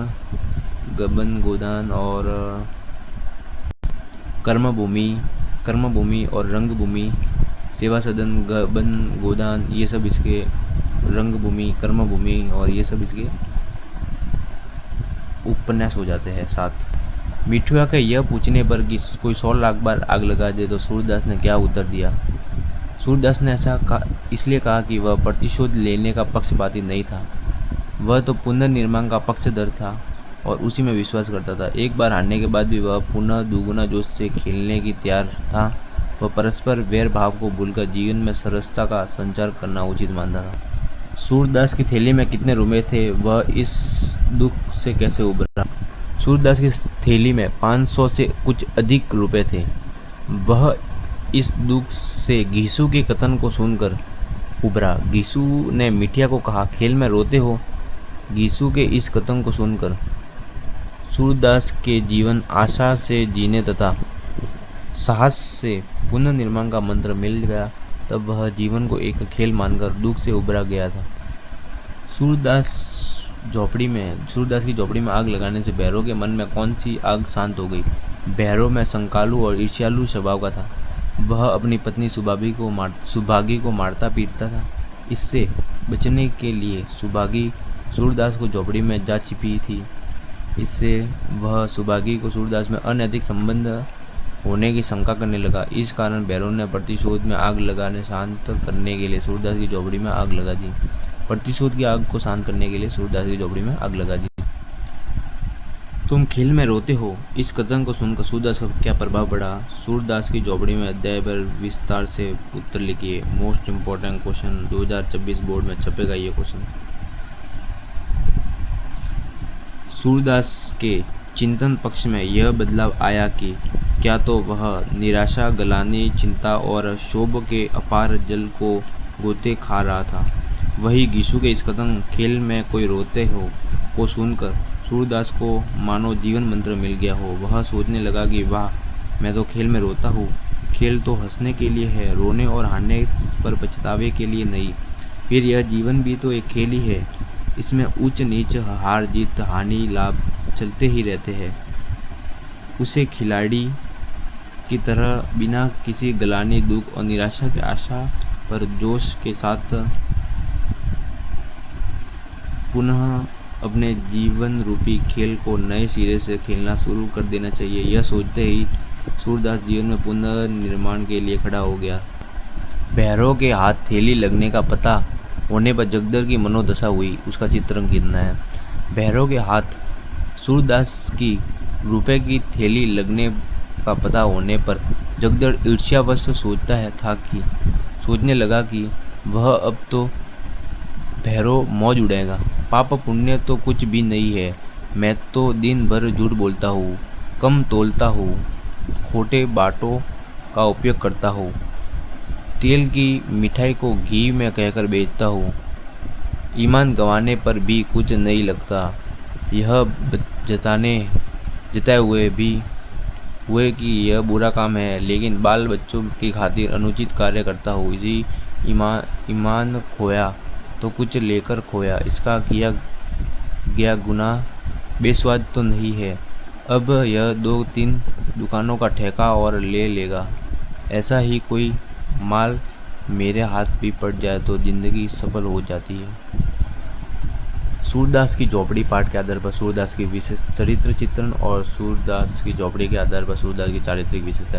गबन, गोदान और कर्मभूमि और रंगभूमि। सेवा सदन, गबन, गोदान, ये सब इसके, रंगभूमि, कर्मभूमि और ये सब इसके उपन्यास हो जाते हैं 7। मिठुआ के यह पूछने पर कि कोई 100 लाख बार आग लगा दे तो सूरदास ने क्या उत्तर दिया? सूरदास ने ऐसा इसलिए कहा कि वह प्रतिशोध लेने का पक्षपाती नहीं था, वह तो पुनर्निर्माण का पक्षधर था और उसी में विश्वास करता था। एक बार हारने के बाद भी वह पुनः दुगुना जोश से खेलने की तैयार था। वह परस्पर वैर भाव को भूलकर जीवन में सरसता का संचार करना उचित मानता था। सूरदास की थैली में कितने रुपए थे, वह इस दुख से कैसे उभरा? सूरदास की थैली में 500 से कुछ अधिक रुपए थे। वह इस दुख से घीसू के कथन को सुनकर उभरा। घीसू ने मिठिया को कहा, खेल में रोते हो? घीसू के इस कथन को सुनकर सूरदास के जीवन आशा से जीने तथा साहस से पुनर्निर्माण का मंत्र मिल गया। तब वह जीवन को एक खेल मानकर दुख से उभरा गया था। सूरदास की झोपड़ी में आग लगाने से भैरव के मन में कौन सी आग शांत हो गई? भैरव में संकालू और ईर्ष्यालु स्वभाव का था। वह अपनी पत्नी सुभागी को मारता पीटता था। इससे बचने के लिए सुभागी सूरदास को झोपड़ी में जा छिपी थी। इससे वह सुभागी को सूरदास में अनैतिक संबंध होने की शंका करने लगा। इस कारण भैरव ने प्रतिशोध में आग लगाने शांत करने के लिए सूरदास की झोपड़ी में आग लगा दी। प्रतिशोध की आग को शांत करने के लिए सूरदास की झोपड़ी में आग लगा दी। तुम खेल में रोते हो, इस कथन को सुनकर सूरदास का क्या प्रभाव पड़ा? सूरदास की झोपड़ी में अध्याय पर विस्तार से उत्तर लिखिए। मोस्ट इम्पोर्टेंट क्वेश्चन, 2024 बोर्ड में छपेगा ये क्वेश्चन। सूरदास के चिंतन पक्ष में यह बदलाव आया कि क्या तो वह निराशा, गलानी, चिंता और क्षोभ के अपार जल को गोते खा रहा था। वही घीसू के इस कथन खेल में कोई रोते हो को सुनकर सूरदास को मानो जीवन मंत्र मिल गया हो। वह सोचने लगा कि वाह, मैं तो खेल में रोता हूँ। खेल तो हंसने के लिए है, रोने और हारने पर पछतावे के लिए नहीं। फिर यह जीवन भी तो एक खेल ही है, इसमें ऊंच नीच, हार जीत, हानि लाभ चलते ही रहते हैं। उसे खिलाड़ी की तरह बिना किसी गलानी, दुख और निराशा की आशा पर जोश के साथ पुनः अपने जीवन रूपी खेल को नए सिरे से खेलना शुरू कर देना चाहिए। यह सोचते ही सूरदास जीवन में पुनर्निर्माण के लिए खड़ा हो गया। भैरव के हाथ थैली लगने का पता होने पर जगदर की मनोदशा हुई, उसका चित्रण खींचना है। भैरव के हाथ सूरदास की रुपए की थैली लगने का पता होने पर जगदर ईर्ष्यावश सोचने लगा कि वह अब तो भैरव मौज उड़ाएगा। पाप पुण्य तो कुछ भी नहीं है, मैं तो दिन भर झूठ बोलता हूँ, कम तोलता हूँ, खोटे बाटों का उपयोग करता हूँ, तेल की मिठाई को घी में कहकर बेचता हूँ, ईमान गंवाने पर भी कुछ नहीं लगता। यह जताए हुए कि यह बुरा काम है, लेकिन बाल बच्चों की खातिर अनुचित कार्य करता हूँ। इसी ईमान खोया तो कुछ लेकर खोया, इसका किया गया गुनाह बेस्वाद तो नहीं है। अब यह 2-3 दुकानों का ठेका और ले लेगा। ऐसा ही कोई माल मेरे हाथ भी पड़ जाए तो जिंदगी सफल हो जाती है। सूरदास की झोपड़ी पाठ के आधार पर सूरदास की विशेष चरित्र चित्रण और सूरदास की झोपड़ी के आधार पर सूरदास की चारित्रिक विशेषता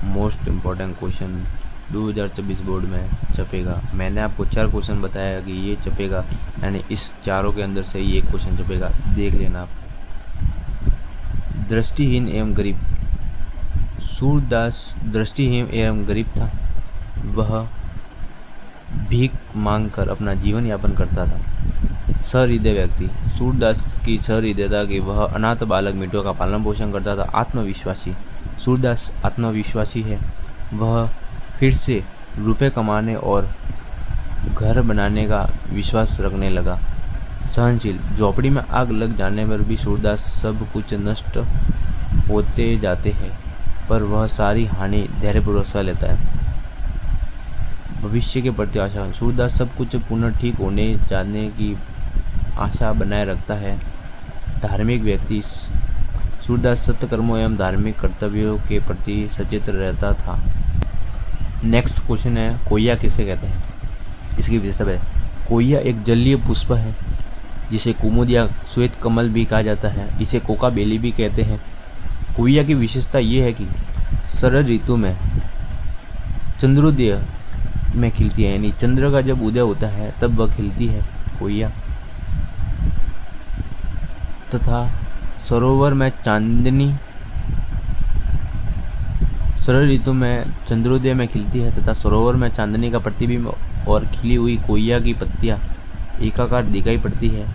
मोस्ट इम्पोर्टेंट क्वेश्चन 2024 बोर्ड में छपेगा। मैंने आपको 4 क्वेश्चन बताया कि ये छपेगा, यानी इस चारों के अंदर से ही एक क्वेश्चन छपेगा, देख लेना आप। दृष्टिहीन एवं गरीब। सूरदास दृष्टिहीन एवं गरीब था। वह भीख मांगकर अपना जीवन यापन करता था। सहृदय व्यक्ति। सूरदास की सहृदयता कि वह अनाथ बालक मिट्टू का पालन पोषण करता था। आत्मविश्वासी। सूरदास आत्मविश्वासी है। वह फिर से रुपए कमाने और घर बनाने का विश्वास रखने लगा। सहनशील। झोपड़ी में आग लग जाने पर भी सूरदास सब कुछ नष्ट होते जाते हैं, पर वह सारी हानि धैर्यपूर्वक सह लेता है। भविष्य के प्रति आशा। सूरदास सब कुछ पुनः ठीक होने जाने की आशा बनाए रखता है। धार्मिक व्यक्ति। सूरदास सत्कर्मों एवं धार्मिक कर्तव्यों के प्रति सचेत रहता था। नेक्स्ट क्वेश्चन है, कोयया किसे कहते हैं? इसकी विशेषता है। कोयया एक जलीय पुष्प है जिसे कुमुद या श्वेत कमल भी कहा जाता है। इसे कोका बेली भी कहते हैं। कोयया की विशेषता ये है कि शरद ऋतु में चंद्रोदय में खिलती है, यानी चंद्र का जब उदय होता है तब वह खिलती है कोयया। तथा सरोवर में चांदनी शरद ऋतु में चंद्रोदय में खिलती है तथा सरोवर में चांदनी का प्रतिबिंब और खिली हुई कोयया की पत्तियां एकाकार दिखाई पड़ती है।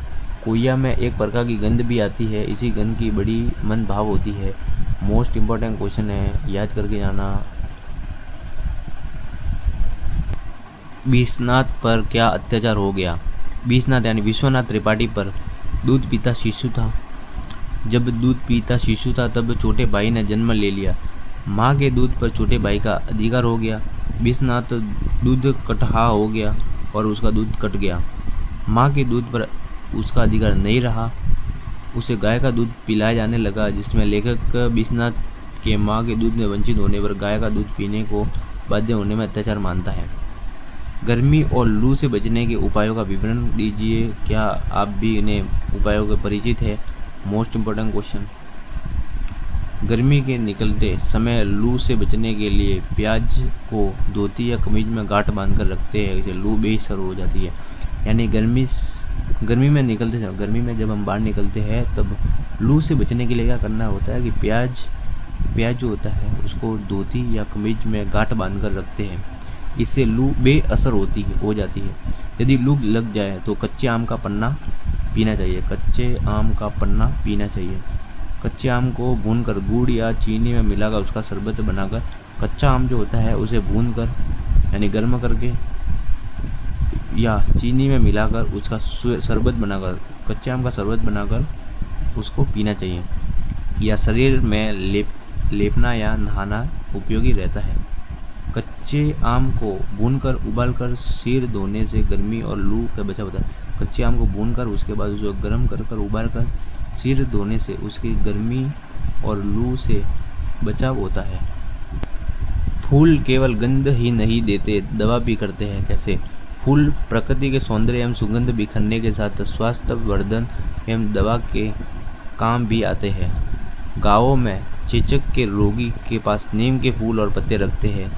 कोयया में एक प्रकार की गंध भी आती है। इसी गंध की बड़ी मंद भाव होती है। मोस्ट इम्पोर्टेंट क्वेश्चन है, याद करके जाना। विश्वनाथ पर क्या अत्याचार हो गया? विश्वनाथ यानी विश्वनाथ त्रिपाठी पर दूध पीता शिशु था। जब दूध पीता शिशु था तब छोटे भाई ने जन्म ले लिया। माँ के दूध पर छोटे भाई का अधिकार हो गया। विश्वनाथ दूध कटहा हो गया और उसका दूध कट गया। माँ के दूध पर उसका अधिकार नहीं रहा। उसे गाय का दूध पिलाया जाने लगा, जिसमें लेखक विश्वनाथ के माँ के दूध में वंचित होने पर गाय का दूध पीने को बाध्य होने में अत्याचार मानता है। गर्मी और लू से बचने के उपायों का विवरण दीजिए। क्या आप भी इन्हें उपायों के परिचित है? Most important question. गर्मी के निकलते समय लू से बचने के लिए प्याज को धोती या कमीज में गांठ बांधकर रखते हैं, इसे लू बेअसर हो जाती है। यानी गर्मी में जब हम बाहर निकलते हैं तब लू से बचने के लिए क्या करना होता है कि प्याज जो होता है उसको धोती या कमीज में गांठ बांधकर रखते हैं। इससे लू बेअसर हो जाती है। यदि लू लग जाए तो कच्चे आम का पन्ना पीना चाहिए। कच्चे आम को भूनकर गुड़ या चीनी में मिलाकर उसका शरबत बनाकर, कच्चा आम जो होता है उसे भूनकर यानी गर्म करके या चीनी में मिलाकर उसका शरबत बनाकर, कच्चे आम का शरबत बनाकर उसको पीना चाहिए। या शरीर में लेपना या नहाना उपयोगी रहता है। कच्चे आम को भूनकर उबालकर सिर धोने से गर्मी और लू का बचाव होता है। कच्चे आम को भूनकर उसके बाद उसको गर्म कर उबालकर सिर धोने से उसकी गर्मी और लू से बचाव होता है। फूल केवल गंध ही नहीं देते, दवा भी करते हैं। कैसे? फूल प्रकृति के सौंदर्य एवं सुगंध बिखरने के साथ स्वास्थ्य वर्धन एवं दवा के काम भी आते हैं। गाँवों में चेचक के रोगी के पास नीम के फूल और पत्ते रखते हैं।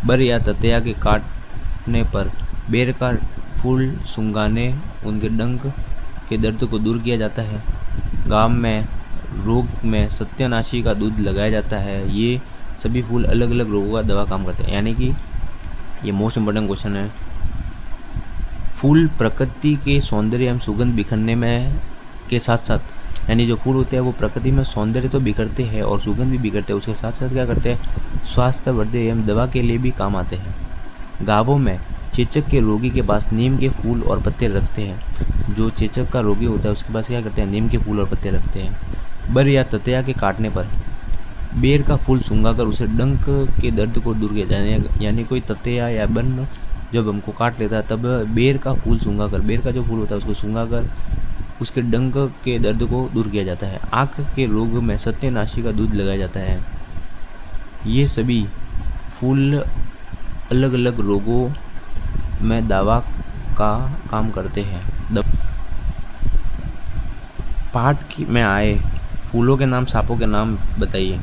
बर या ततैया के काटने पर बेर का फूल सूंघाने उनके डंक के दर्द को दूर किया जाता है। गाँव में रोग में सत्यानाशी का दूध लगाया जाता है। ये सभी फूल अलग अलग रोगों का दवा काम करते हैं। यानी कि ये मोस्ट इम्पोर्टेंट क्वेश्चन है। फूल प्रकृति के सौंदर्य एवं सुगंध बिखरने में के साथ साथ, यानी जो फूल होते हैं वो प्रकृति में सौंदर्य तो बिखरते हैं और सुगंध भी बिखरते हैं, उसके साथ साथ क्या करते हैं, स्वास्थ्य वर्धक एवं दवा के लिए भी काम आते हैं। गाँवों में चेचक के रोगी के पास नीम के फूल और पत्ते रखते हैं। जो चेचक का रोगी होता है उसके पास क्या करते हैं, नीम के फूल और पत्ते रखते हैं। बर या ततैया के काटने पर बेर का फूल सूंघाकर उसे डंक के दर्द को दूर किया जाए। यानी कोई ततैया या बन जब हमको काट लेता है तब बेर का फूल सूंघाकर, बेर का जो फूल होता है उसको सूंघाकर उसके डंक के दर्द को दूर किया जाता है। आँख के रोग में सत्यानाशी का दूध लगाया जाता है। ये सभी फूल अलग अलग रोगों में दवा का काम करते हैं। पाठ में आए फूलों के नाम, सांपों के नाम बताइए।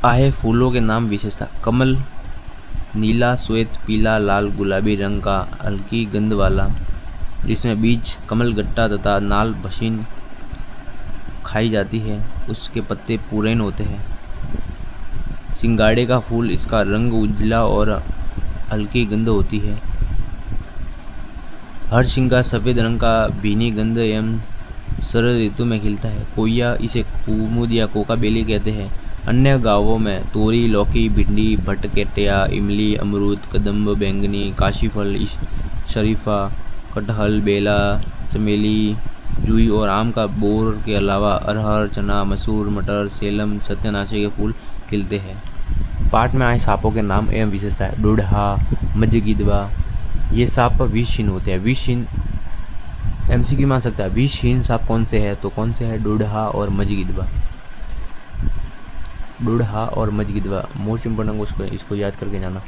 आए फूलों के नाम विशेषता। कमल नीला, श्वेत, पीला, लाल, गुलाबी रंग का, हल्की गंध वाला, जिसमें बीज कमल गट्टा तथा नाल भसीन खाई जाती है। उसके पत्ते पुरैन होते हैं। सिंगाड़े का फूल, इसका रंग उजला और हल्की गंध होती है। हर सिंगार सफ़ेद रंग का भीनी गंध एवं शरद ऋतु में खिलता है। कोया इसे कुमुद या कोका बेली कहते हैं। अन्य गाँवों में तोरी, लौकी, भिंडी, भटकेटिया, इमली, अमरूद, कदम्ब, बैंगनी, काशीफल, शरीफा, कटहल, बेला, चमेली, जूही और आम का बोर के अलावा अरहर, चना, मसूर, मटर, सेलम, सत्यानाशी के फूल खिलते हैं। पाठ में आए सांपों के नाम एवं विशेषताएं। डोढ़ा, मजगिदवा, ये सांप विषहीन होते हैं। विषहीन एमसीक्यू मान सकता है। विषहीन सांप कौन से है, तो कौन से है, डोढ़ा और मजगिदवा। डोढ़ा और मजगिदवा मोस्ट इम्पोर्टेंट, इसको याद करके जाना।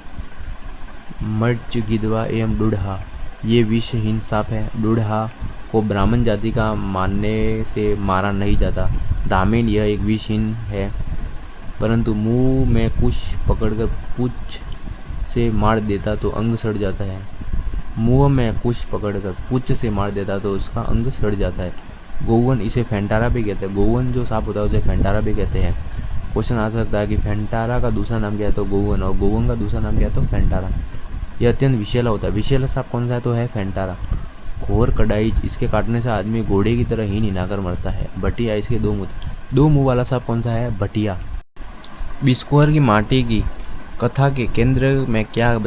मजगिदवा एवं डोढ़ा ये विषहीन सांप है। डोढ़ा को ब्राह्मण जाति का मानने से मारा नहीं जाता। दामिन यह एक विषहीन है, परंतु मुंह में कुश पकड़कर पूंछ से मार देता तो अंग सड़ जाता है। मुंह में कुश पकड़कर पूंछ से मार देता तो उसका अंग सड़ जाता है। गौवन, इसे फेंटारा भी कहते हैं। गौवन जो सांप होता है उसे फेंटारा भी कहते हैं। क्वेश्चन आ सकता है कि फेंटारा का दूसरा नाम क्या है, तो गौवन, और गौवन का दूसरा नाम क्या है, तो फेंटारा। यह अत्यंत विषैला होता है। विषैला सांप कौन सा है, तो है फेंटारा। घोर कड़ाई, इसके काटने से आदमी घोड़े की तरह ही निनाकर मरता है। भटिया, इसके दो मुंह वाला सांप कौन सा है, भटिया। बिस्कोहर की माटी की कथा के केंद्र में क्या है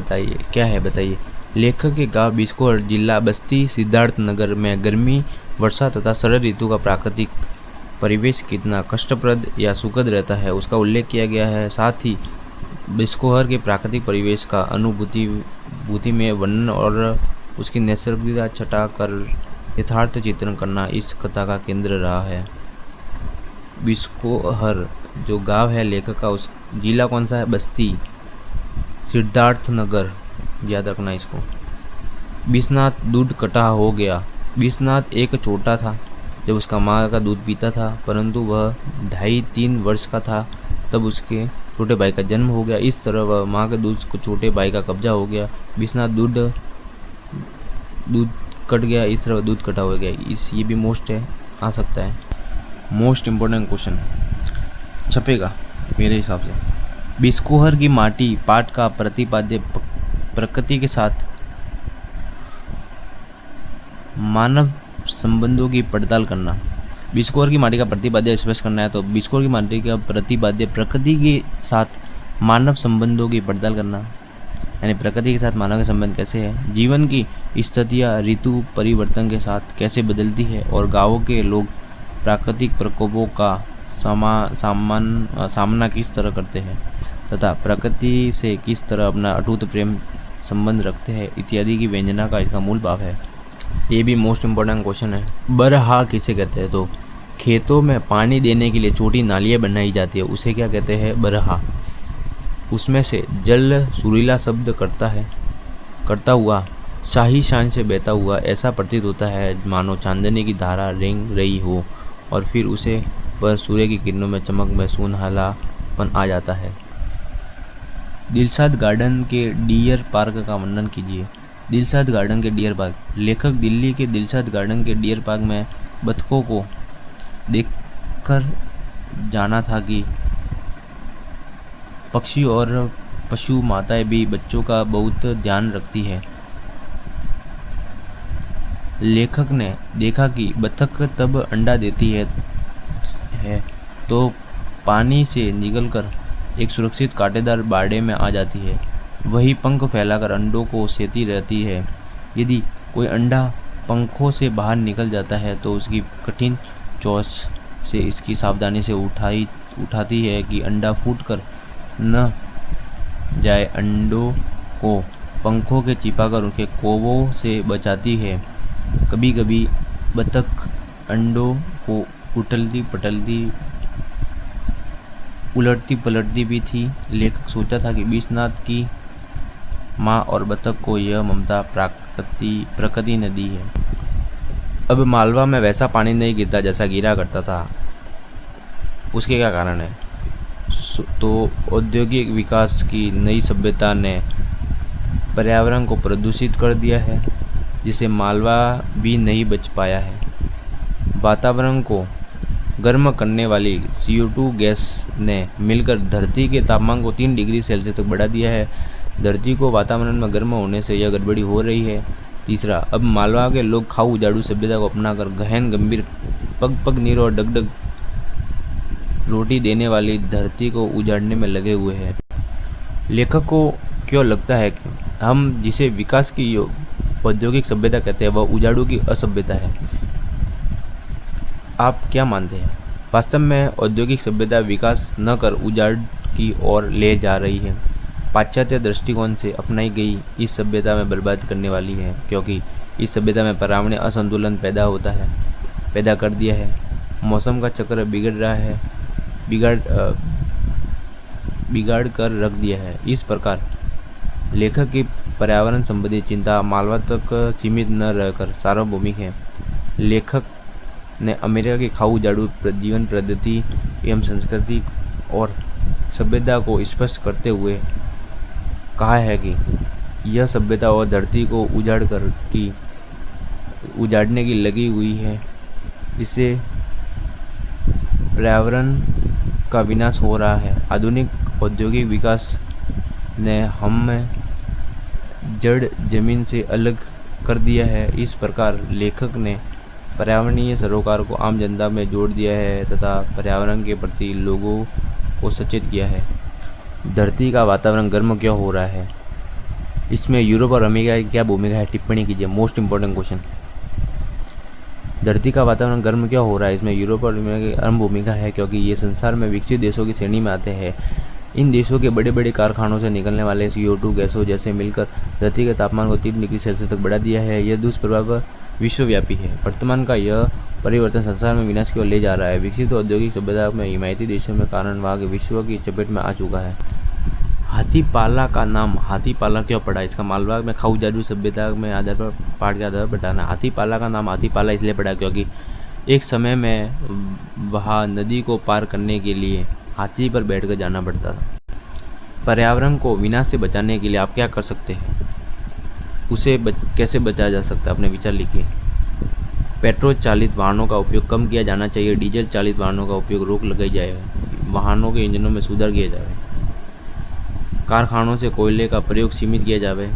बताइए। लेखक के गांव बिस्कोहर, जिला बस्ती, सिद्धार्थनगर में गर्मी, वर्षा तथा शरद ऋतु का प्राकृतिक परिवेश कितना कष्टप्रद या सुखद रहता है उसका उल्लेख किया गया है। साथ ही बिस्कोहर के प्राकृतिक परिवेश का अनुभूति में वर्णन और उसकी नैसर्गिकता छटा कर यथार्थ चित्रण करना इस कथा का केंद्र रहा है। बिस्कोहर जो गांव है लेखक का, उस जिला कौन सा है, बस्ती, सिद्धार्थनगर, याद रखना इसको। विश्वनाथ दूध कटा हो गया। विश्वनाथ एक छोटा था जब उसका माँ का दूध पीता था, परंतु वह 2.5-3 वर्ष का था तब उसके छोटे भाई का जन्म हो गया। इस तरह वह माँ के दूध को छोटे भाई का कब्जा हो गया। विश्वनाथ दूध कट गया, इस तरह दूध कटा हो गया। ये भी मोस्ट है, आ सकता है। मोस्ट इम्पोर्टेंट क्वेश्चन छपेगा मेरे हिसाब से। बिस्कोहर की माटी पाठ का प्रतिपाद्य प्रकृति के साथ मानव संबंधों की पड़ताल करना। बिस्कोहर की माटी का प्रतिपाद्य स्पष्ट करना है, तो बिस्कोहर की माटी का प्रतिपाद्य प्रकृति के साथ मानव संबंधों की पड़ताल करना, यानी प्रकृति के साथ मानव का संबंध कैसे है, जीवन की स्थितियाँ ऋतु परिवर्तन के साथ कैसे बदलती है, और गाँवों के लोग प्राकृतिक प्रकोपों का सामना किस तरह करते हैं तथा प्रकृति से किस तरह अपना अटूट प्रेम संबंध रखते हैं इत्यादि की व्यंजना का इसका मूल भाव है। ये भी मोस्ट इम्पोर्टेंट क्वेश्चन है। बरहा किसे कहते हैं, तो खेतों में पानी देने के लिए छोटी नालियाँ बनाई जाती है, उसे क्या कहते हैं, बरहा। उसमें से जल सुरीला शब्द करता हुआ शाही शान से बहता हुआ ऐसा प्रतीत होता है मानो चांदनी की धारा रेंग रही हो और फिर उसे पर सूर्य की किरणों में चमक में सुनहलापन आ जाता है। दिलशाद गार्डन के डियर पार्क का वर्णन कीजिए। दिलशाद गार्डन के डियर पार्क। लेखक दिल्ली के दिलशाद गार्डन के डियर पार्क में बतखों को देखकर जाना था कि पक्षी और पशु माताएं भी बच्चों का बहुत ध्यान रखती है। लेखक ने देखा कि बतख तब अंडा देती है तो पानी से निकलकर एक सुरक्षित कांटेदार बाड़े में आ जाती है। वही पंख फैलाकर अंडों को सेती रहती है। यदि कोई अंडा पंखों से बाहर निकल जाता है तो उसकी कठिन चोंच से इसकी सावधानी से उठाती है कि अंडा फूटकर न जाए। अंडों को पंखों के चिपकाकर उनके कोवों से बचाती है। कभी कभी बतख अंडों को उलटती पलटती भी थी। लेखक सोचा था कि विश्वनाथ की माँ और बतख को यह ममता प्रकृति ने दी है। अब मालवा में वैसा पानी नहीं गिरता जैसा गिरा करता था। उसके क्या कारण है? तो औद्योगिक विकास की नई सभ्यता ने पर्यावरण को प्रदूषित कर दिया है, जिसे मालवा भी नहीं बच पाया है। वातावरण को गर्म करने वाली CO2 गैस ने मिलकर धरती के तापमान को 3 डिग्री सेल्सियस तक बढ़ा दिया है। धरती को वातावरण में गर्म होने से यह गड़बड़ी हो रही है। तीसरा, अब मालवा के लोग खाऊ उजाड़ू सभ्यता को अपनाकर गहन गंभीर पग पग नीर और डग डग रोटी देने वाली धरती को उजाड़ने में लगे हुए हैं। लेखक को क्यों लगता है कि हम जिसे विकास की औद्योगिक सभ्यता कहते हैं वह उजाड़ू की असभ्यता है? आप क्या मानते हैं? वास्तव में औद्योगिक सभ्यता विकास न कर उजाड़ की ओर ले जा रही है। पाश्चात्य दृष्टिकोण से अपनाई गई इस सभ्यता में बर्बाद करने वाली है, क्योंकि इस सभ्यता में पर्यावरणीय असंतुलन पैदा कर दिया है। मौसम का चक्र बिगाड़ कर रख दिया है। इस प्रकार लेखक की पर्यावरण संबंधी चिंता मालवा तक सीमित न रहकर सार्वभौमिक है। लेखक ने अमेरिका की खाऊ उजाड़ू जीवन पद्धति एवं संस्कृति और सभ्यता को स्पष्ट करते हुए कहा है कि यह सभ्यता और धरती को उजाड़ने की लगी हुई है। इससे पर्यावरण का विनाश हो रहा है। आधुनिक औद्योगिक विकास ने हमें जड़ जमीन से अलग कर दिया है। इस प्रकार लेखक ने पर्यावरणीय सरोकार को आम जनता में जोड़ दिया है तथा पर्यावरण के प्रति लोगों को सचेत किया है। धरती का वातावरण गर्म क्यों हो रहा है? इसमें यूरोप और अमेरिका की क्या भूमिका है? टिप्पणी कीजिए। Most important question. धरती का वातावरण गर्म क्यों हो रहा है? इसमें यूरोप और अमेरिका की अहम भूमिका है, क्योंकि ये संसार में विकसित देशों की श्रेणी में आते हैं। इन देशों के बड़े बड़े कारखानों से निकलने वाले CO2 गैसों जैसे मिलकर धरती के तापमान को 3 डिग्री सेल्सियस तक बढ़ा दिया है। यह दुष्प्रभाव विश्वव्यापी है। वर्तमान का यह परिवर्तन संसार में विनाश की ओर ले जा रहा है। विकसित औद्योगिक सभ्यता में हिमायती देशों में कारण वहाँ के विश्व की चपेट में आ चुका है। हाथीपाला का नाम हाथीपाला क्यों पड़ा? इसका मालवा में खाऊ उजाड़ू सभ्यता में आधार पर पाठ के आधार पर बताना। हाथीपाला का नाम हाथीपाला इसलिए पड़ा क्योंकि एक समय में वहाँ नदी को पार करने के लिए हाथी पर बैठकर जाना पड़ता था। पर्यावरण को विनाश से बचाने के लिए आप क्या कर सकते हैं? उसे कैसे बचाया जा सकता है? अपने विचार लिखिए। पेट्रोल चालित वाहनों का उपयोग कम किया जाना चाहिए। डीजल चालित वाहनों का उपयोग रोक लगाई जाए। वाहनों के इंजनों में सुधार किया जाए। कारखानों से कोयले का प्रयोग सीमित किया जाए।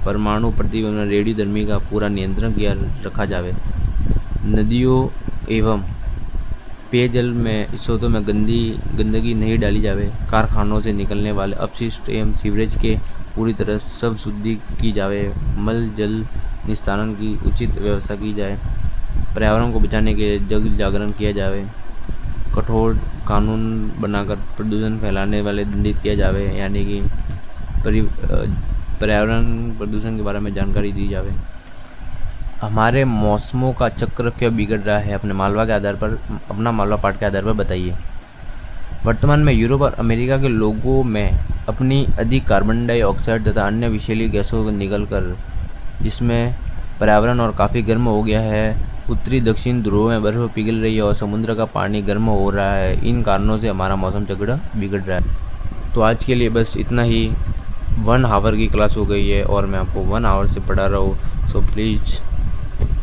परमाणु प्रतिबंध रेडियोधर्मी का पूरा नियंत्रण किया रखा जाए। नदियों एवं पेयजल में स्रोतों में गंदगी नहीं डाली जाए। कारखानों से निकलने वाले अपशिष्ट एवं सीवरेज के पूरी तरह सब शुद्धि की जाए। मल जल निस्तारण की उचित व्यवस्था की जाए। पर्यावरण को बचाने के जग जागरण किया जाए। कठोर कानून बनाकर प्रदूषण फैलाने वाले दंडित किया जाए, यानी कि पर्यावरण प्रदूषण के बारे में जानकारी दी जाए। हमारे मौसमों का चक्र क्यों बिगड़ रहा है? अपने मालवा के आधार पर, अपना मालवा पाठ के आधार पर बताइए। वर्तमान में यूरोप और अमेरिका के लोगों में अपनी अधिक कार्बन डाइऑक्साइड तथा अन्य विषैली गैसों को निकलकर जिसमें पर्यावरण और काफ़ी गर्म हो गया है। उत्तरी दक्षिण ध्रुव में बर्फ़ पिघल रही है और समुद्र का पानी गर्म हो रहा है। इन कारणों से हमारा मौसम चक्र बिगड़ रहा है। तो आज के लिए बस इतना ही। 1 आवर की क्लास हो गई है और मैं आपको 1 आवर से पढ़ा रहा हूँ। सो प्लीज़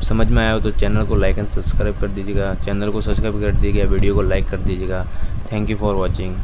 समझ में आया हो तो चैनल को लाइक एंड सब्सक्राइब कर दीजिएगा। चैनल को सब्सक्राइब कर दीजिएगा, वीडियो को लाइक कर दीजिएगा। Thank you for watching.